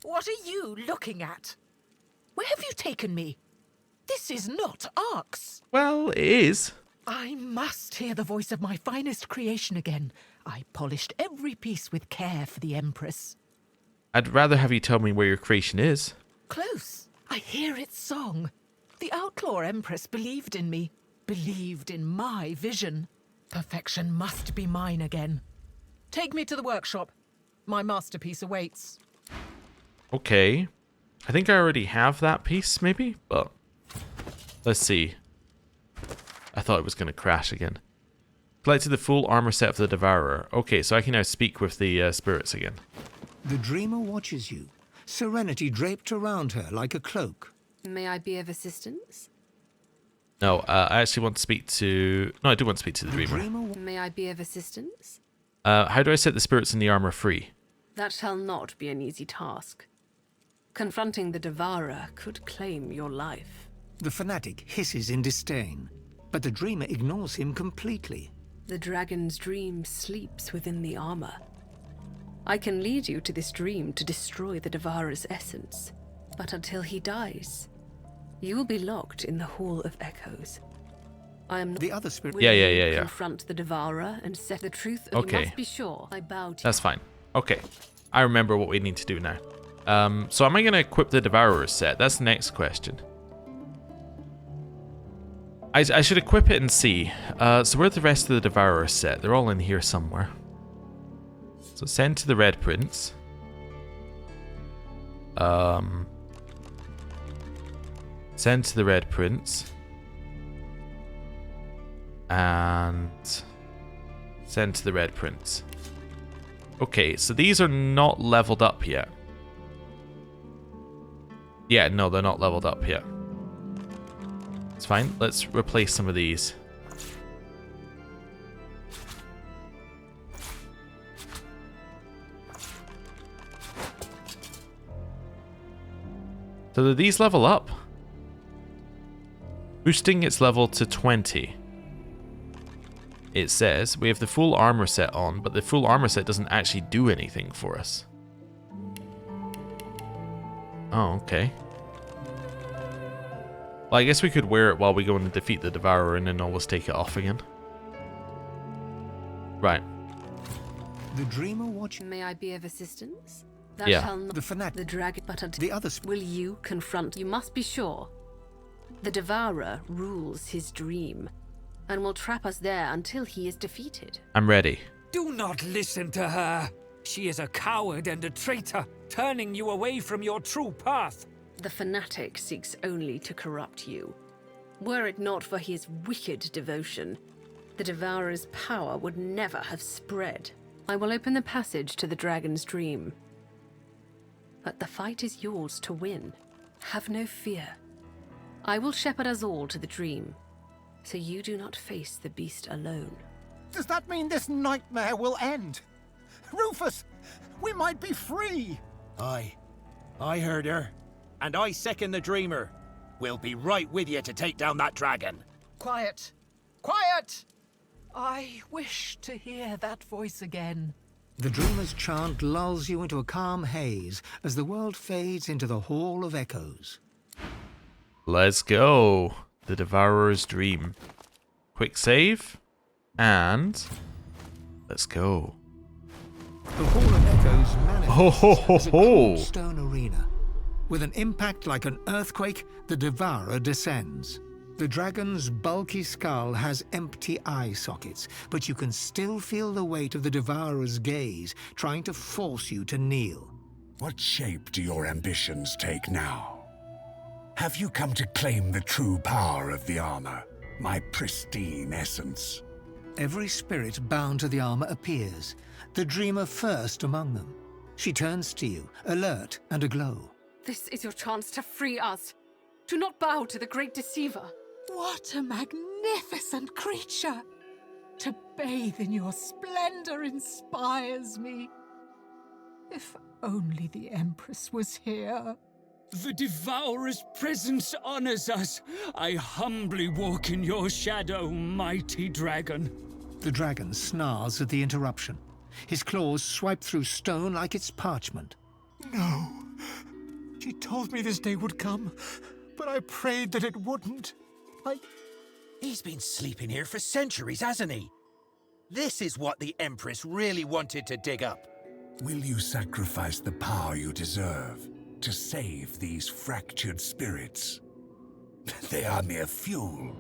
What are you looking at? Where have you taken me? This is not Arx. Well, it is. I must hear the voice of my finest creation again. I polished every piece with care for the Empress. I'd rather have you tell me where your creation is. Close. I hear its song. The outlaw Empress believed in me, believed in my vision. Perfection must be mine again. Take me to the workshop. My masterpiece awaits. Okay. I think I already have that piece, maybe? But let's see. I thought it was going to crash again. Collected the full armor set of the Devourer. Okay, so I can now speak with the spirits again. The dreamer watches you, serenity draped around her like a cloak. May I be of assistance? No, I actually want to speak to... No, I do want to speak to the dreamer. May I be of assistance? How do I set the spirits in the armor free? That shall not be an easy task. Confronting the Devourer could claim your life. The fanatic hisses in disdain, but the dreamer ignores him completely. The dragon's dream sleeps within the armor. I can lead you to this dream to destroy the Devourer's essence, but until he dies, you will be locked in the Hall of Echoes. I am not the other spirit. Yeah. Confront the Devourer and set the truth. Okay. You must be sure. I bow to That's fine. Okay. I remember what we need to do now. So am I going to equip the Devourer set? That's the next question. I should equip it and see. So where are the rest of the Devourer set? They're all in here somewhere. So send to the Red Prince. Send to the Red Prince. And send to the Red Prince. Okay, so these are not leveled up yet. Yeah, no, they're not leveled up yet. It's fine. Let's replace some of these. So do these level up? Boosting its level to 20. It says we have the full armor set on, but the full armor set doesn't actually do anything for us. Oh, okay. Well, I guess we could wear it while we go and defeat the Devourer and then always take it off again. Right. The dreamer watch. May I be of assistance? That Yeah. shall not The fanatic. the dragon, but until The other will you confront? You must be sure. The Devourer rules his dream, and will trap us there until he is defeated. I'm ready. Do not listen to her. She is a coward and a traitor, turning you away from your true path. The fanatic seeks only to corrupt you. Were it not for his wicked devotion, the Devourer's power would never have spread. I will open the passage to the dragon's dream. But the fight is yours to win. Have no fear. I will shepherd us all to the dream, so you do not face the beast alone. Does that mean this nightmare will end? Rufus, we might be free! Aye, I heard her. And I second the dreamer. We'll be right with you to take down that dragon. Quiet! Quiet! I wish to hear that voice again. The dreamer's chant lulls you into a calm haze as the world fades into the Hall of Echoes. Let's go. The Devourer's Dream. Quick save. And let's go. The Hall of Echoes manifests as a cold stone arena. With an impact like an earthquake, the Devourer descends. The dragon's bulky skull has empty eye sockets, but you can still feel the weight of the Devourer's gaze, trying to force you to kneel. What shape do your ambitions take now? Have you come to claim the true power of the armor, my pristine essence? Every spirit bound to the armor appears, the dreamer first among them. She turns to you, alert and aglow. This is your chance to free us. Do not bow to the great deceiver. What a magnificent creature! To bathe in your splendor inspires me. If only the Empress was here. The Devourer's presence honors us. I humbly walk in your shadow, mighty dragon. The dragon snarls at the interruption. His claws swipe through stone like it's parchment. No. She told me this day would come, but I prayed that it wouldn't. He's been sleeping here for centuries, hasn't he? This is what the Empress really wanted to dig up. Will you sacrifice the power you deserve to save these fractured spirits? They are mere fuel.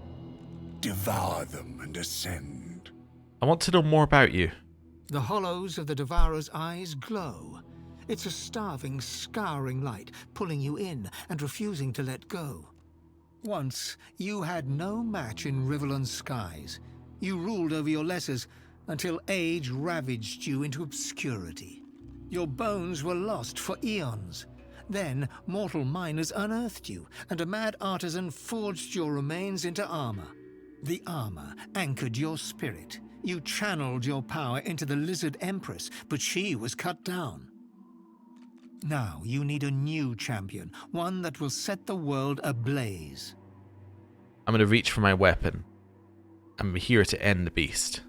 Devour them and ascend. I want to know more about you. The hollows of the Devourer's eyes glow. It's a starving, scouring light, pulling you in and refusing to let go. Once, you had no match in Riverland's skies. You ruled over your lessers until age ravaged you into obscurity. Your bones were lost for eons. Then, mortal miners unearthed you, and a mad artisan forged your remains into armor. The armor anchored your spirit. You channeled your power into the Lizard Empress, but she was cut down. Now you need a new champion, one that will set the world ablaze. I'm going to reach for my weapon. I'm here to end the beast.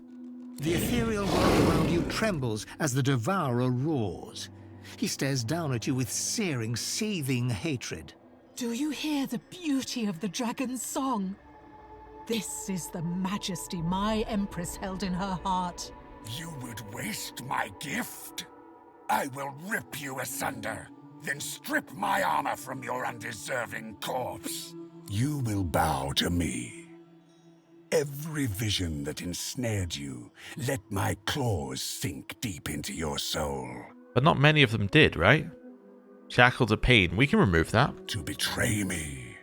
The ethereal world around you trembles as the Devourer roars. He stares down at you with searing, seething hatred. Do you hear the beauty of the dragon's song? This is the majesty my Empress held in her heart. You would waste my gift? I will rip you asunder, then strip my armor from your undeserving corpse. You will bow to me. Every vision that ensnared you, let my claws sink deep into your soul. But not many of them did, right? Shackled of pain, we can remove that. To betray me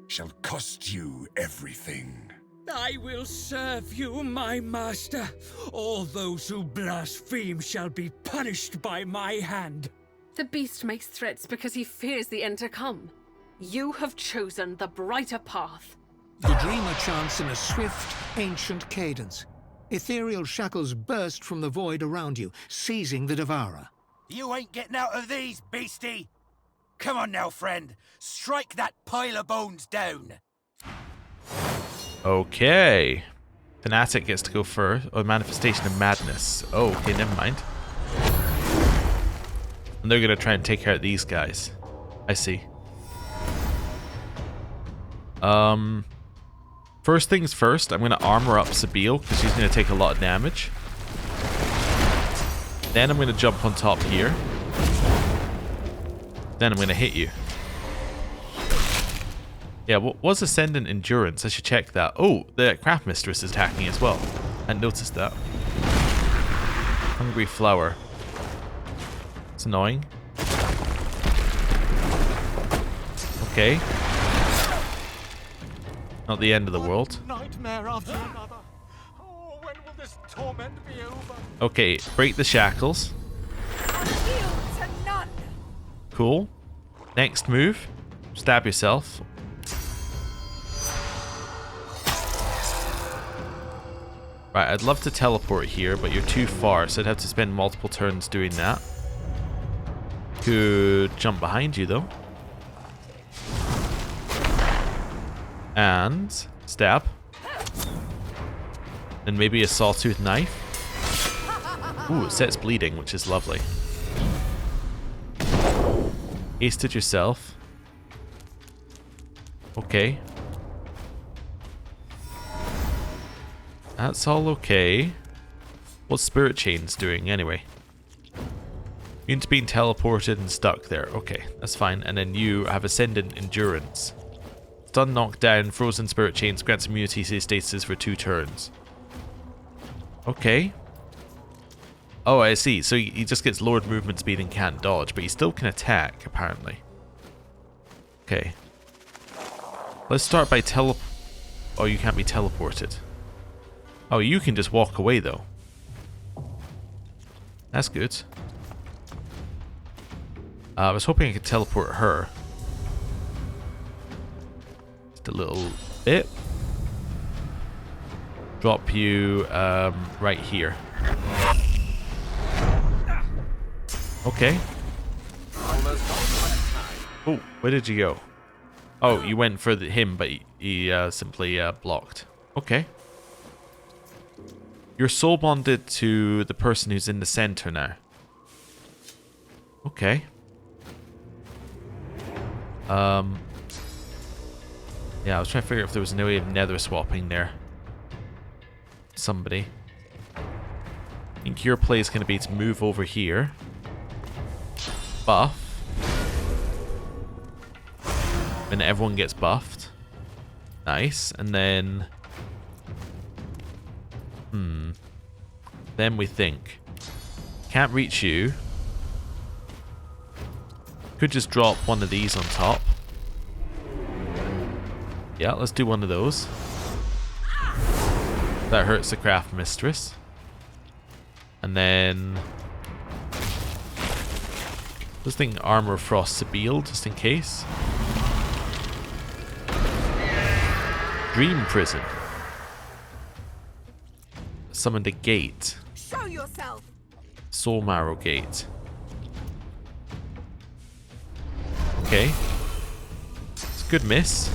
shall cost you everything. I will serve you, my master. All those who blaspheme shall be punished by my hand. The beast makes threats because he fears the end to come. You have chosen the brighter path. The dreamer chants in a swift, ancient cadence. Ethereal shackles burst from the void around you, seizing the Devourer. You ain't getting out of these, beastie! Come on now, friend. Strike that pile of bones down. Okay. Fanatic gets to go first. Oh, Manifestation of Madness. Oh, okay, never mind. And they're going to try and take out these guys. I see. First things first, I'm going to armor up Sabile, because she's going to take a lot of damage. Then I'm going to jump on top here. Then I'm going to hit you. Yeah, what was Ascendant Endurance? I should check that. Oh, the Craft Mistress is attacking as well. I hadn't noticed that. Hungry Flower. It's annoying. Okay. Not the end of the world. Nightmare after another. Oh, when will this torment be over? Okay, break the shackles. Cool. Next move. Stab yourself. Right, I'd love to teleport here, but you're too far, so I'd have to spend multiple turns doing that. Could jump behind you, though. And stab. And maybe a sawtooth knife. Ooh, it sets bleeding, which is lovely. Hasted yourself. Okay. That's all okay. What's Spirit Chains doing anyway? Unit's being teleported and stuck there. Okay, that's fine. And then you have Ascendant Endurance. Stun, knock down, frozen spirit chains, grants immunity to stasis for 2 turns. Okay. Oh, I see. So he just gets lowered movement speed and can't dodge, but he still can attack, apparently. Okay. Let's start by Oh, you can't be teleported. Oh, you can just walk away, though. That's good. I was hoping I could teleport her. Just a little bit. Drop you right here. Okay. Oh, where did you go? Oh, you went for him, but he simply blocked. Okay. You're soul bonded to the person who's in the center now. Okay. Yeah, I was trying to figure out if there was no way of nether swapping there. Somebody. I think your play is going to be to move over here. Buff. And everyone gets buffed. Nice. And then... Then we think. Can't reach you. Could just drop one of these on top. Yeah, let's do one of those. That hurts the craft mistress. And then... This thing armor frost Sabile, just in case. Dream prison. Summoned a gate. Show yourself. Soul marrow gate. Okay. It's a good miss.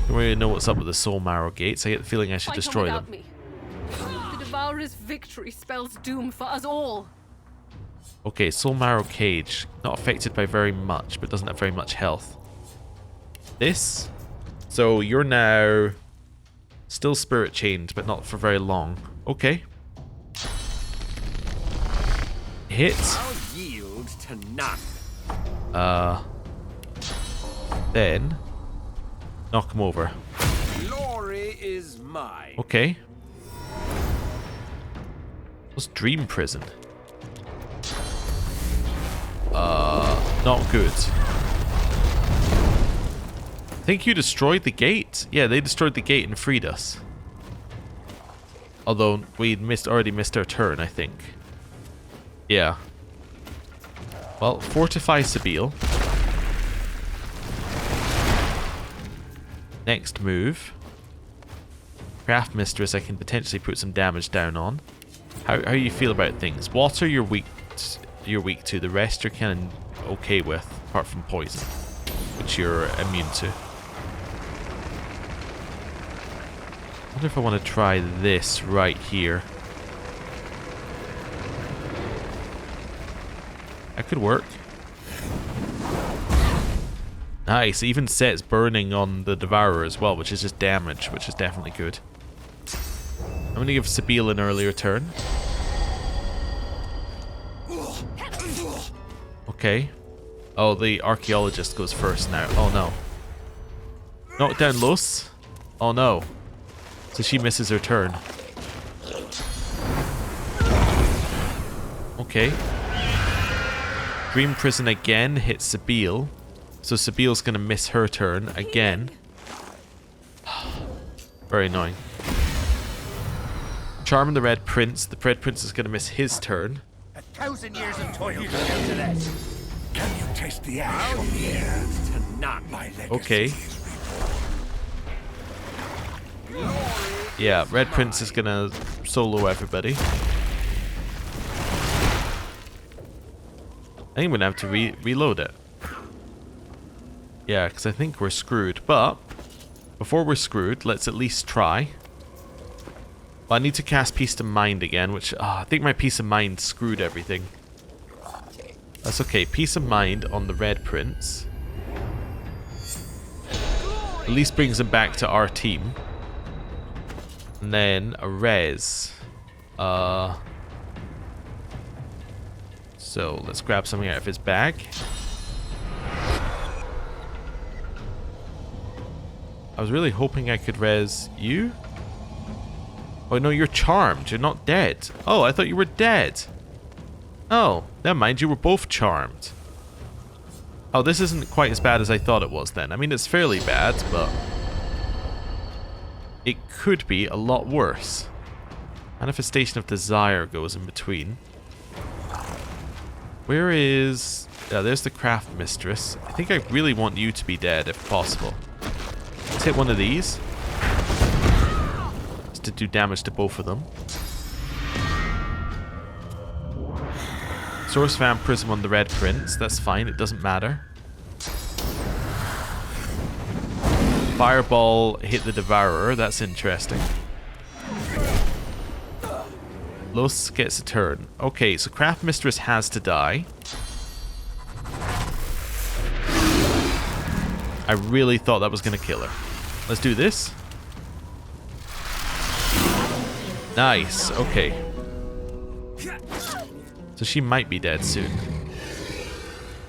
Don't really know what's up with the soul marrow gates. I get the feeling I should destroy them. Me. The Devourer's victory spells doom for us all. Okay, soul marrow cage. Not affected by very much, but doesn't have very much health. This. So you're now still spirit chained, but not for very long. Okay. Hit. I'll yield to none. Then knock him over. Glory is mine. Okay. What's dream prison? Not good. I think you destroyed the gate? Yeah, they destroyed the gate and freed us. Although we'd already missed our turn, I think. Yeah. Well, fortify Sabile. Next move. Craft Mistress I can potentially put some damage down on. How you feel about things? Water you're weak to. The rest you're kind of okay with, apart from poison, which you're immune to. I wonder if I want to try this right here. That could work. Nice, it even sets burning on the Devourer as well, which is just damage, which is definitely good. I'm going to give Sabile an earlier turn. Okay. Oh, the archaeologist goes first now. Oh no. Knock down Los. Oh no. So she misses her turn. Okay. Dream Prison again hits Sabile. So Sabile's going to miss her turn again. Very annoying. Charm the Red Prince. The Red Prince is going to miss his turn. 1,000 years of toil come down to this. Can you taste the ash on the air? To none. My legacy. Okay. Yeah, Red Prince is going to solo everybody. I think we're going to have to reload it. Yeah, because I think we're screwed. But before we're screwed, let's at least try. Well, I need to cast Peace of Mind again, which I think my Peace of Mind screwed everything. That's okay. Peace of Mind on the Red Prince. At least brings him back to our team. And then a res. So let's grab something out of his bag. I was really hoping I could res you. Oh no, you're charmed. You're not dead. Oh, I thought you were dead. Oh, never mind. You were both charmed. Oh, this isn't quite as bad as I thought it was then. I mean, it's fairly bad, but it could be a lot worse. Manifestation of Desire goes in between. Where is... there's the Craft Mistress. I think I really want you to be dead if possible. Let's hit one of these. Just to do damage to both of them. Source Vampirism on the Red Prince. That's fine, it doesn't matter. Fireball hit the Devourer. That's interesting. Los gets a turn. Okay, so Craft Mistress has to die. I really thought that was going to kill her. Let's do this. Nice, okay. So she might be dead soon.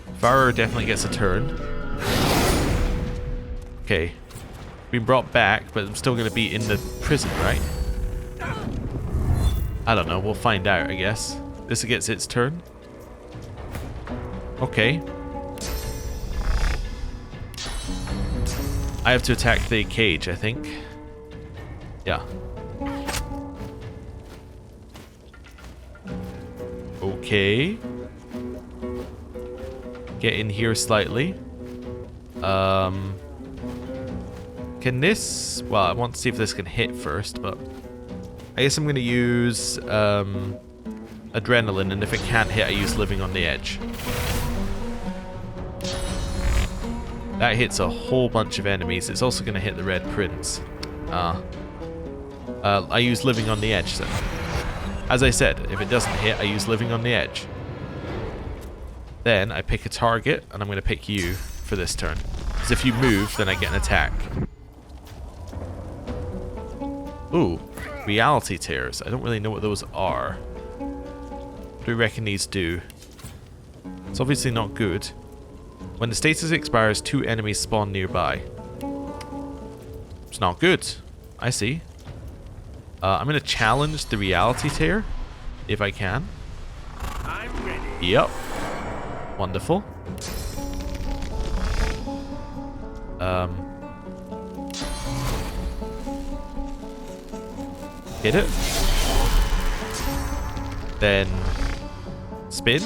Devourer definitely gets a turn. Okay. Been brought back, but I'm still going to be in the prison, right? I don't know, we'll find out, I guess. This gets its turn. Okay. I have to attack the cage, I think. Yeah. Okay. Get in here slightly. Can this... Well, I want to see if this can hit first, but... I guess I'm going to use Adrenaline, and if it can't hit, I use Living on the Edge. That hits a whole bunch of enemies. It's also going to hit the Red Prince. I use Living on the Edge, then. As I said, if it doesn't hit, I use Living on the Edge. Then I pick a target, and I'm going to pick you for this turn. Because if you move, then I get an attack. Ooh, reality tears. I don't really know what those are. What do we reckon these do? It's obviously not good. When the status expires, 2 enemies spawn nearby. It's not good. I see. I'm going to challenge the reality tear, if I can. I'm ready. Yep. Wonderful. Hit it. Then spin.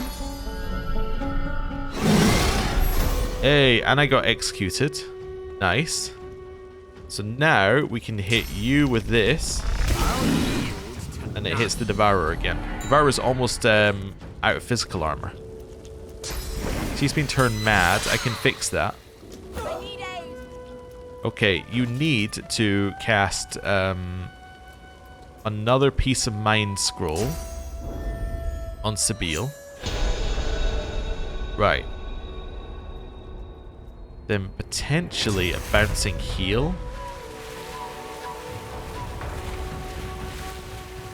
Hey, and I got executed. Nice. So now we can hit you with this. And it hits the Devourer again. Devourer's almost out of physical armor. She's been turned mad. I can fix that. Okay, you need to cast another piece of Mind Scroll on Sabile. Right. Then potentially a bouncing heal.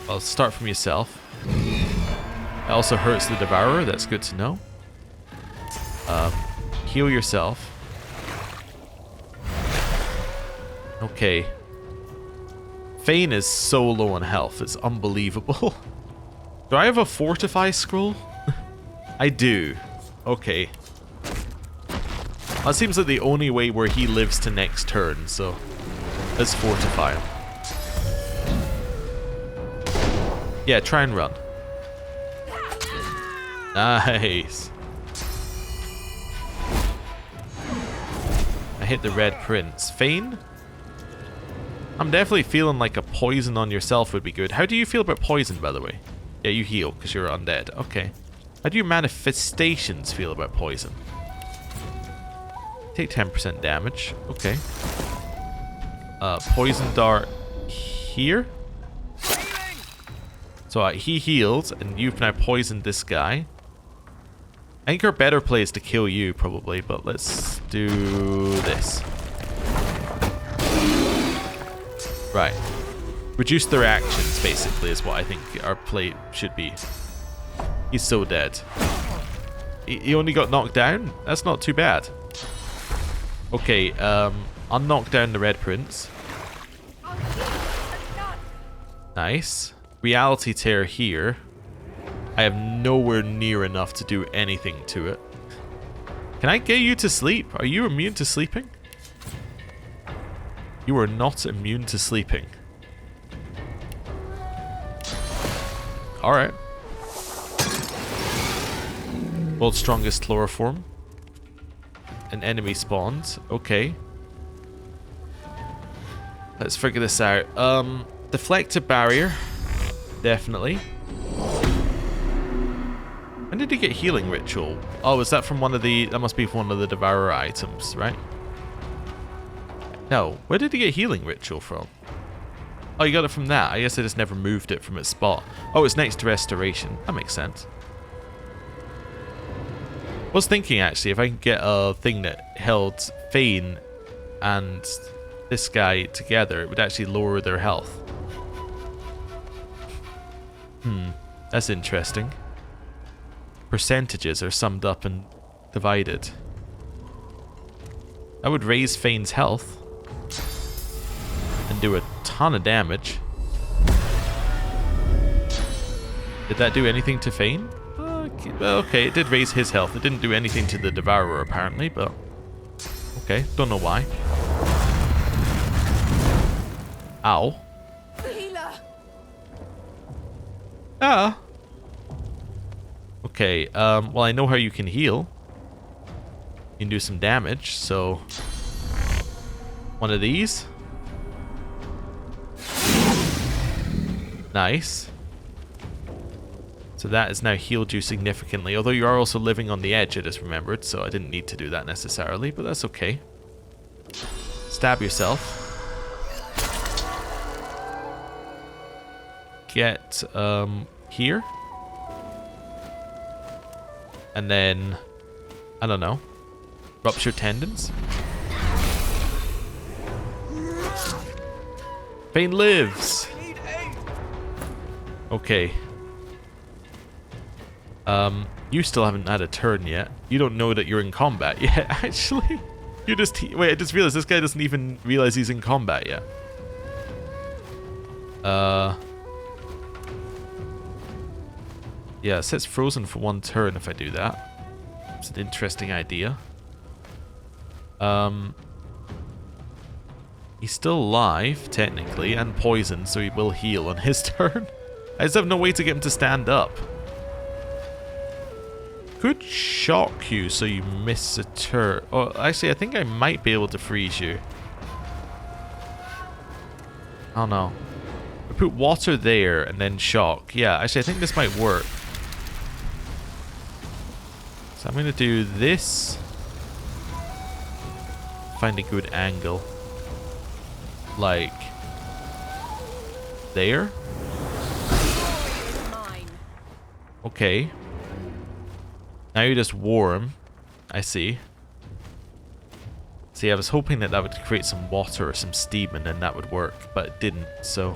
Well, start from yourself. It also hurts the Devourer. That's good to know. Heal yourself. Okay. Fane is so low on health. It's unbelievable. Do I have a Fortify scroll? I do. Okay. That seems like the only way where he lives to next turn, so let's Fortify him. Yeah, try and run. Nice. I hit the Red Prince. Fane? I'm definitely feeling like a poison on yourself would be good. How do you feel about poison, by the way? Yeah, you heal because you're undead. Okay. How do your manifestations feel about poison? Take 10% damage. Okay. Poison dart here. So he healed, and you've now poisoned this guy. I think our better play is to kill you, probably, but let's do this. Right. Reduce their actions, basically, is what I think our play should be. He's so dead. He only got knocked down? That's not too bad. Okay, I'll knock down the Red Prince. Nice. Reality Tear here. I have nowhere near enough to do anything to it. Can I get you to sleep? Are you immune to sleeping? You are not immune to sleeping. Alright. World's strongest chloroform. An enemy spawned. Okay. Let's figure this out. Deflect a barrier. Definitely. When did he get healing ritual? Oh, is that from one of the... That must be from one of the Devourer items, right? No. Where did he get healing ritual from? Oh, you got it from that. I guess I just never moved it from its spot. Oh, it's next to restoration. That makes sense. I was thinking, actually, if I can get a thing that held Fane and this guy together, it would actually lower their health. That's interesting. Percentages are summed up and divided. That would raise Fane's health and do a ton of damage. Did that do anything to Fane? Okay, it did raise his health. It didn't do anything to the Devourer, apparently, but... Okay, don't know why. Ow. Ah. Okay, well, I know how you can heal. You can do some damage, so... One of these. Nice. So that has now healed you significantly, although you are also living on the edge, I just remembered, so I didn't need to do that necessarily, but that's okay. Stab yourself. Get, here. And then, I don't know, rupture tendons. Fane lives. Okay. You still haven't had a turn yet. You don't know that you're in combat yet, actually. You just... Wait, I just realized this guy doesn't even realize he's in combat yet. Yeah, it says frozen for 1 turn if I do that. It's an interesting idea. He's still alive, technically, and poisoned, so he will heal on his turn. I just have no way to get him to stand up. Could shock you so you miss a turn. Oh, actually, I think I might be able to freeze you. I don't know. I put water there and then shock. Yeah, actually, I think this might work. So I'm going to do this. Find a good angle. Like... there? Okay. Now you just warm. I see. See, I was hoping that that would create some water or some steam and then that would work, but it didn't, so...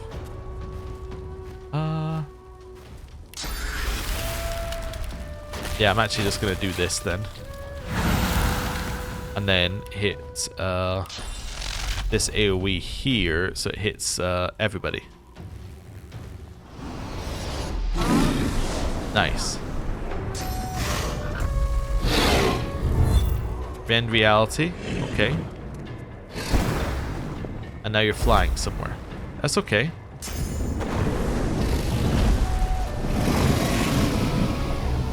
Yeah, I'm actually just going to do this then. And then hit this AoE here, so it hits everybody. Nice. Bend reality. Okay. And now you're flying somewhere. That's okay.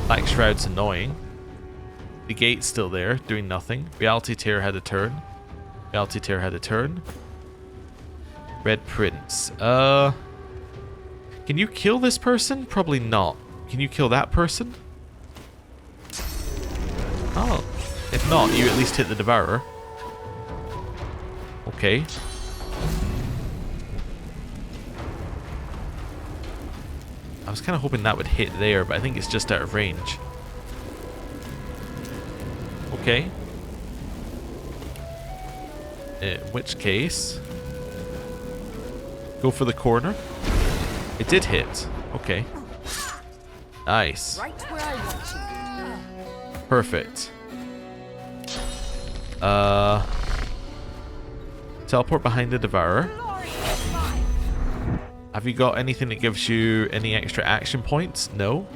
Black Shroud's annoying. The gate's still there, doing nothing. Reality Tear had a turn. Reality Tear had a turn. Red Prince. Can you kill this person? Probably not. Can you kill that person? Oh. If not, you at least hit the Devourer. Okay. I was kind of hoping that would hit there, but I think it's just out of range. Okay. In which case... go for the corner. It did hit. Okay. Nice. Right where I want you. Perfect. Teleport behind the Devourer. Have you got anything that gives you any extra action points? No.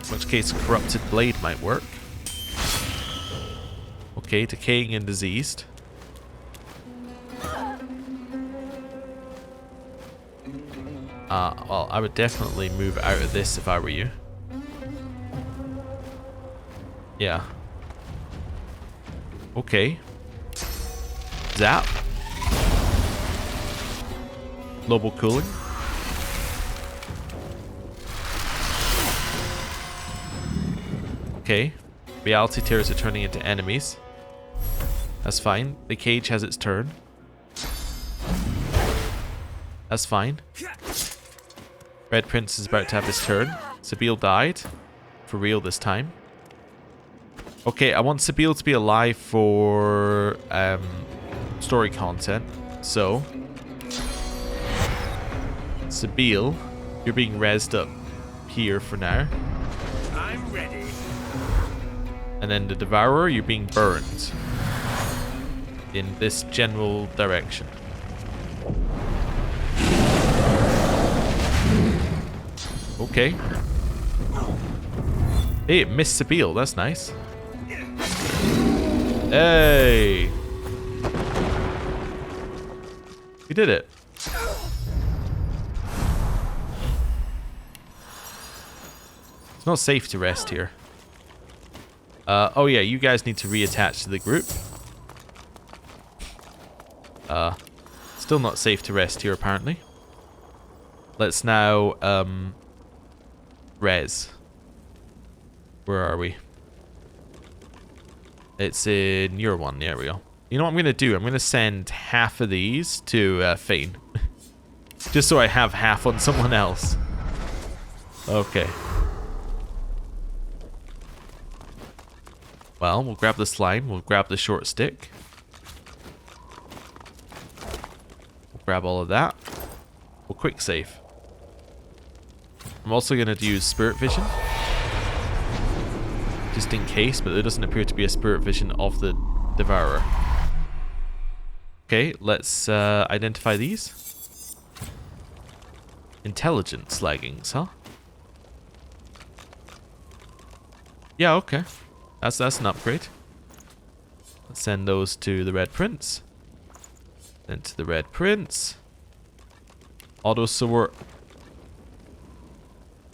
In which case, Corrupted Blade might work. Okay, decaying and diseased. Well, I would definitely move out of this if I were you. Yeah. Okay. Zap. Global cooling. Okay. Reality tears are turning into enemies. That's fine. The cage has its turn. That's fine. Red Prince is about to have his turn. Sabine died. For real this time. Okay, I want Sabine to be alive for story content. So, Sabine, you're being rezzed up here for now. I'm ready. And then the Devourer, you're being burned in this general direction. Okay. Hey, it missed Sabine. That's nice. Hey! We did it. It's not safe to rest here. Oh yeah, you guys need to reattach to the group. Still not safe to rest here, apparently. Let's now, res. Where are we? It's in your one. There we go. You know what I'm going to do? I'm going to send half of these to Fane. Just so I have half on someone else. Okay. Well, we'll grab the slime. We'll grab the short stick. We'll grab all of that. We'll quick save. I'm also going to use Spirit Vision. Just in case, but there doesn't appear to be a Spirit Vision of the Devourer. Okay, let's identify these. Intelligence leggings, huh? Yeah, okay. That's an upgrade. Let's send those to the Red Prince. Then to the Red Prince. Auto sort.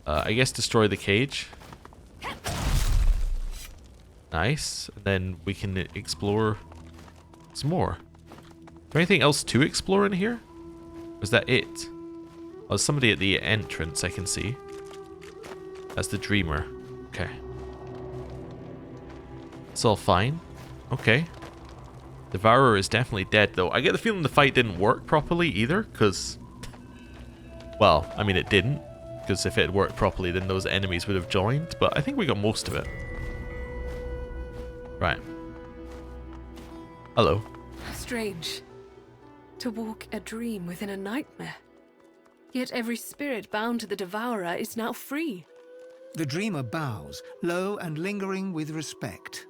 I guess destroy the cage. Nice. And then we can explore some more. Is there anything else to explore in here? Or is that it? Oh, there's somebody at the entrance I can see. That's the Dreamer. Okay. It's all fine. Okay. Devourer is definitely dead though. I get the feeling the fight didn't work properly either, because... Well, I mean it didn't. Because if it had worked properly, then those enemies would have joined. But I think we got most of it. Right. Hello. Strange. To walk a dream within a nightmare. Yet every spirit bound to the Devourer is now free. The dreamer bows, low and lingering with respect.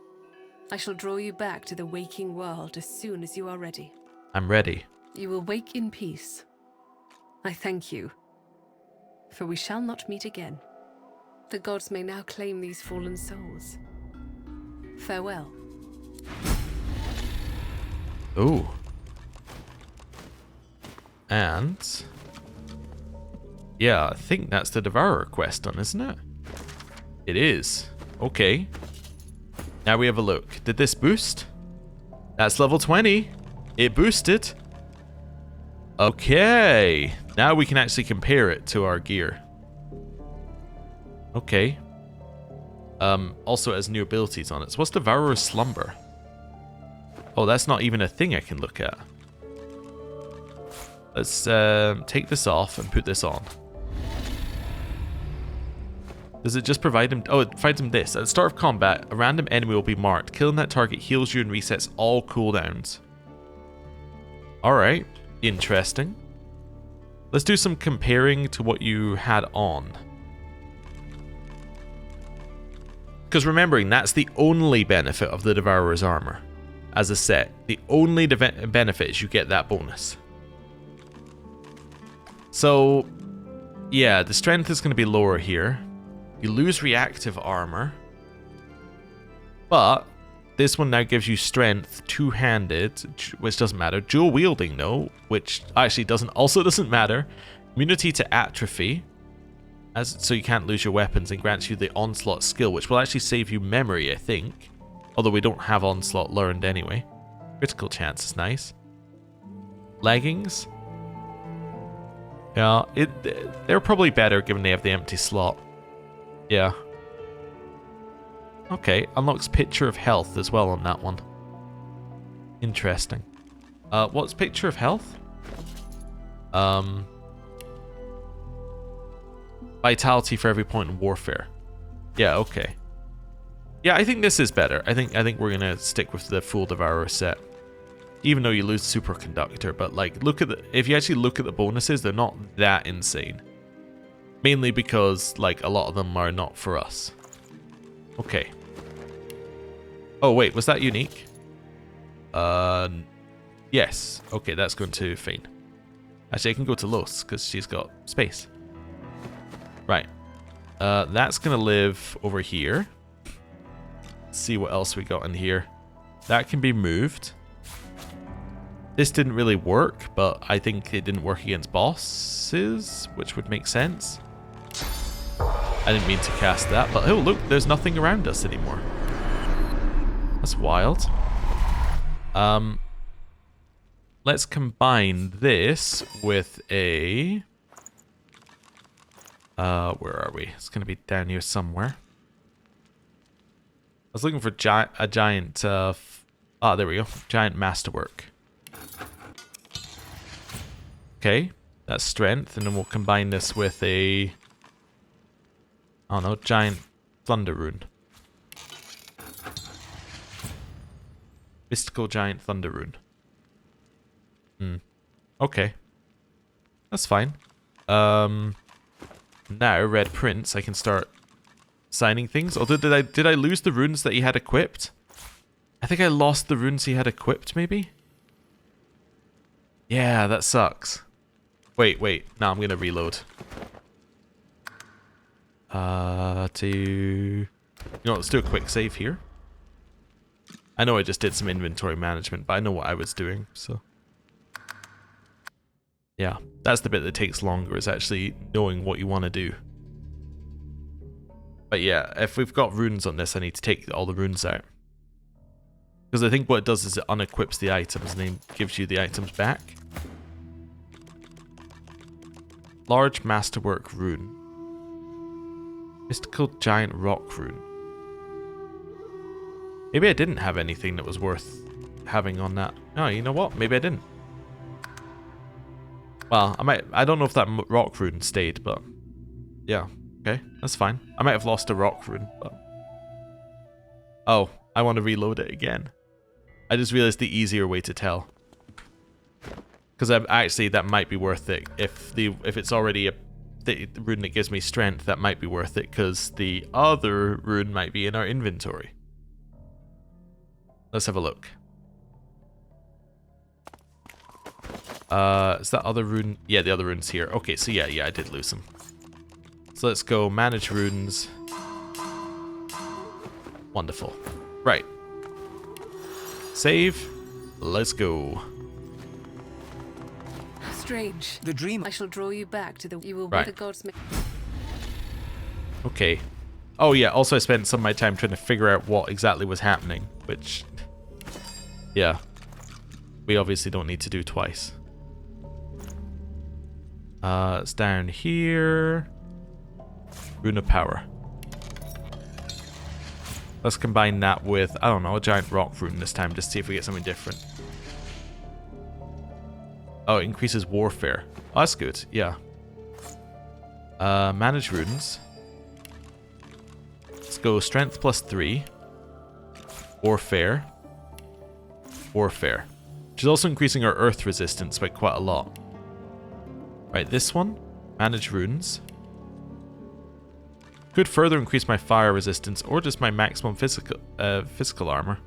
I shall draw you back to the waking world as soon as you are ready. I'm ready. You will wake in peace. I thank you. For we shall not meet again. The gods may now claim these fallen souls. Farewell. Ooh. And... yeah, I think that's the Devourer quest done, isn't it? It is. Okay. Now we have a look. Did this boost? That's level 20. It boosted. Okay. Now we can actually compare it to our gear. Okay. Also it has new abilities on it. So what's Devourer's Slumber? Oh, that's not even a thing I can look at. Let's take this off and put this on. Does it just provide him... oh, it provides him this. At the start of combat, a random enemy will be marked. Killing that target heals you and resets all cooldowns. Alright. Interesting. Let's do some comparing to what you had on. Because remembering, that's the only benefit of the Devourer's armor. as a set. The only benefit is you get that bonus. So, yeah, the strength is going to be lower here. You lose reactive armor. But this one now gives you strength two-handed, which doesn't matter. Dual wielding, though, which actually also doesn't matter. Immunity to atrophy, so you can't lose your weapons, and grants you the onslaught skill, which will actually save you memory, I think. Although we don't have onslaught learned anyway. Critical chance is nice. Leggings. Yeah, they're probably better given they have the empty slot. Yeah. Okay, unlocks picture of health as well on that one. Interesting. What's picture of health? Vitality for every point in warfare. Yeah, okay. Yeah, I think this is better. I think we're gonna stick with the full Devourer set. Even though you lose superconductor, but like if you actually look at the bonuses, they're not that insane. Mainly because like a lot of them are not for us. Okay. Oh wait, was that unique? Yes. Okay, that's going to Fane. Actually, I can go to Los because she's got space. Right. That's gonna live over here. Let's see what else we got in here. That can be moved. This didn't really work, but I think it didn't work against bosses, which would make sense. I didn't mean to cast that, but oh look, there's nothing around us anymore. That's wild. Let's combine this with a... where are we? It's gonna be down here somewhere. I was looking for a giant... there we go. Giant masterwork. Okay, that's strength, and then we'll combine this with a... I don't know, giant thunder rune. Mystical giant thunder rune. Okay. That's fine. Now, Red Prince, I can start signing things. Although, did I lose the runes that he had equipped? I think I lost the runes he had equipped, maybe? Yeah, that sucks. Wait. No, I'm gonna reload. You know, let's do a quick save here. I know I just did some inventory management, but I know what I was doing, so... Yeah, that's the bit that takes longer, is actually knowing what you want to do. But yeah, if we've got runes on this, I need to take all the runes out. Because I think what it does is it unequips the items and then gives you the items back. Large masterwork rune. Mystical giant rock rune. Maybe I didn't have anything that was worth having on that. No, you know what? Maybe I didn't. Well, I don't know if that rock rune stayed, but yeah, okay, that's fine. I might have lost a rock rune, but... Oh, I want to reload it again. I just realized the easier way to tell. Because actually, that might be worth it. If it's already the rune that gives me strength, that might be worth it, because the other rune might be in our inventory. Let's have a look. Is that other rune? Yeah, the other rune's here. Okay, so yeah, I did lose them. So let's go manage runes. Wonderful. Right. Save. Let's go. Strange. The dream. I shall draw you back to the... You will right. be the gods make... Okay. Oh yeah, also I spent some of my time trying to figure out what exactly was happening, which... Yeah. We obviously don't need to do twice. It's down here. Rune of Power. Let's combine that with, I don't know, a giant rock rune this time, just to see if we get something different. Oh, it increases warfare. Oh, that's good, yeah. Manage runes. Let's go strength +3. Warfare. Warfare. Which is also increasing our earth resistance by quite a lot. Right, this one. Manage runes. Could further increase my fire resistance or just my maximum physical armor.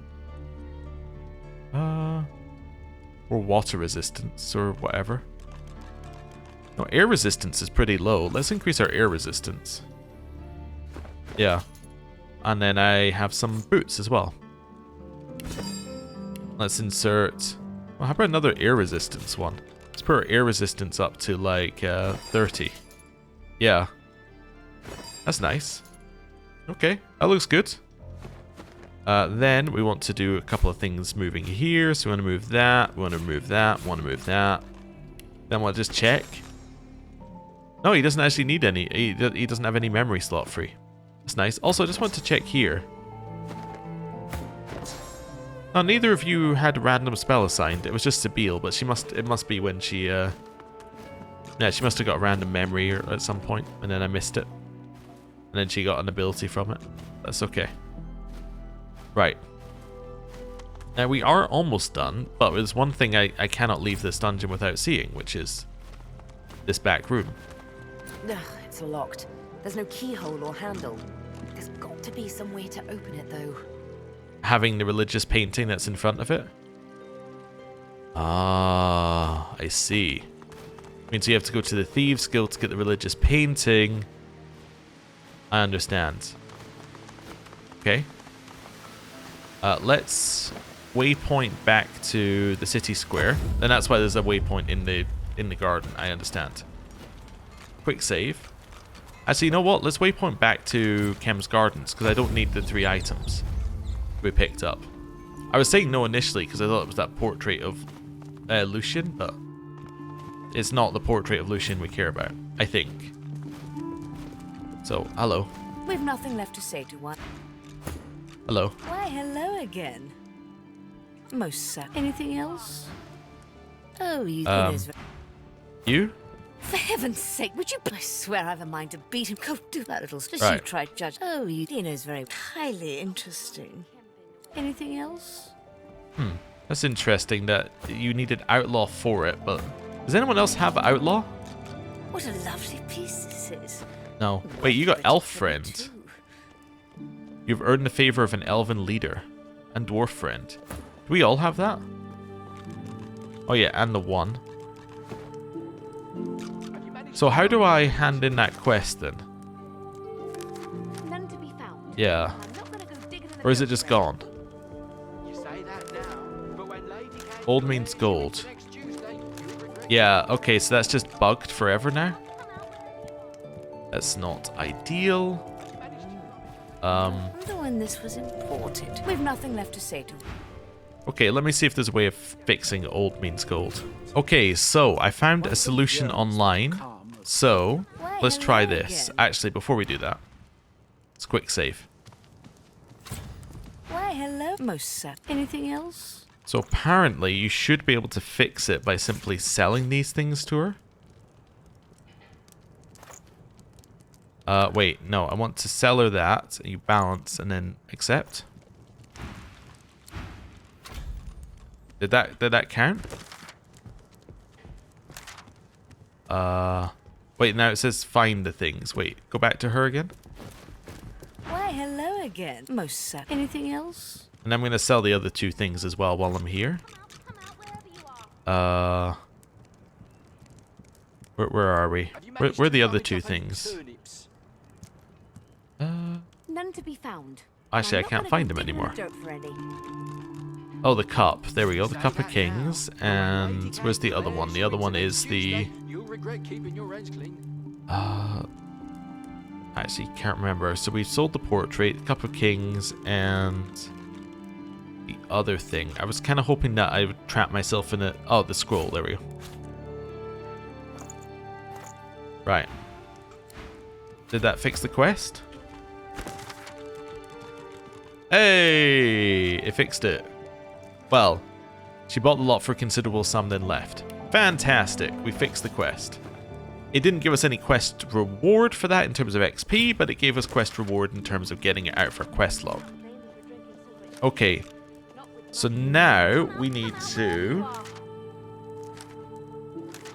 Or water resistance, or whatever. No, air resistance is pretty low. Let's increase our air resistance. Yeah. And then I have some boots as well. Let's insert... Well, how about another air resistance one? Let's put our air resistance up to like 30. Yeah. That's nice. Okay, that looks good. Then we want to do a couple of things moving here. So we want to move that, we want to move that, want to move that. Then we'll just check. No, he doesn't actually need any. He doesn't have any memory slot free. That's nice. Also, I just want to check here. Now, neither of you had a random spell assigned. It was just Sabine, but it must be when she, yeah, she must have got a random memory at some point, and then I missed it. And then she got an ability from it. That's okay. Right. Now, we are almost done, but there's one thing I cannot leave this dungeon without seeing, which is this back room. Ugh, it's locked. There's no keyhole or handle. There's got to be some way to open it, though. Having the religious painting that's in front of it? Ah, I see. Means you have to go to the Thieves Guild to get the religious painting. I understand. Okay. Let's waypoint back to the city square. And that's why there's a waypoint in the garden. I understand. Quick save. Actually, you know what? Let's waypoint back to Kem's Gardens, because I don't need the 3 items we picked up. I was saying no initially because I thought it was that portrait of Lucian, but it's not the portrait of Lucian we care about, I think. So, hello. We've nothing left to say to one. Hello. Why, hello again. Most sad. Anything else? Oh, You? For heaven's sake, would you? I swear I've a mind to beat him. Go do that little. Does Right. you try judge? Oh, Dino's very highly interesting. Anything else? That's interesting that you needed Outlaw for it, but does anyone else have Outlaw? What a lovely piece this is. No. Wait, you got Elf Friend. You've earned the favor of an Elven leader. And Dwarf Friend. Do we all have that? Oh yeah, and the one. So how do I hand in that quest then? None to be found. Yeah. Or is it just gone? Old means gold. Yeah, okay, so that's just bugged forever now? That's not ideal. Although when this was imported, we've nothing left to say to. Okay, let me see if there's a way of fixing old means gold. Okay, so I found a solution online. So, let's try this. Actually, before we do that, let's quick save. Why, hello. Most sad. Anything else? So apparently you should be able to fix it by simply selling these things to her. Wait, no, I want to sell her that. You balance and then accept. Did that count? Wait, now it says find the things. Wait, go back to her again. Why, hello again. Most sad. Anything else? And I'm going to sell the other 2 things as well while I'm here. Where are we? Where are the other 2 things? None to be found. Actually, I can't find them anymore. Oh, the cup. There we go. The Cup of Kings. And where's the other one? The other one is the... actually, can't remember. So we've sold the portrait, the Cup of Kings, and the other thing. I was kind of hoping that I would trap myself in a... Oh, the scroll. There we go. Right. Did that fix the quest? Hey! It fixed it. Well, she bought the lot for a considerable sum, then left. Fantastic. We fixed the quest. It didn't give us any quest reward for that in terms of XP, but it gave us quest reward in terms of getting it out for quest log. Okay. So now we need to...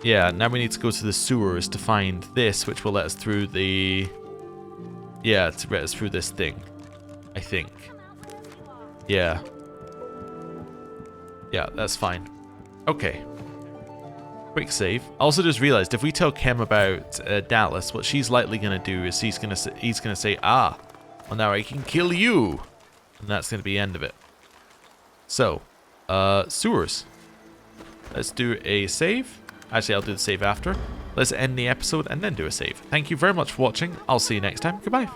Yeah, now we need to go to the sewers to find this, which will let us through the... Yeah, to let us through this thing. I think. Yeah. Yeah, that's fine. Okay. Quick save. Also just realized if we tell Kem about Dallas, what she's likely going to do is he's going to say, ah, well now I can kill you. And that's going to be the end of it. So, sewers. Let's do a save. Actually, I'll do the save after. Let's end the episode and then do a save. Thank you very much for watching. I'll see you next time. Goodbye.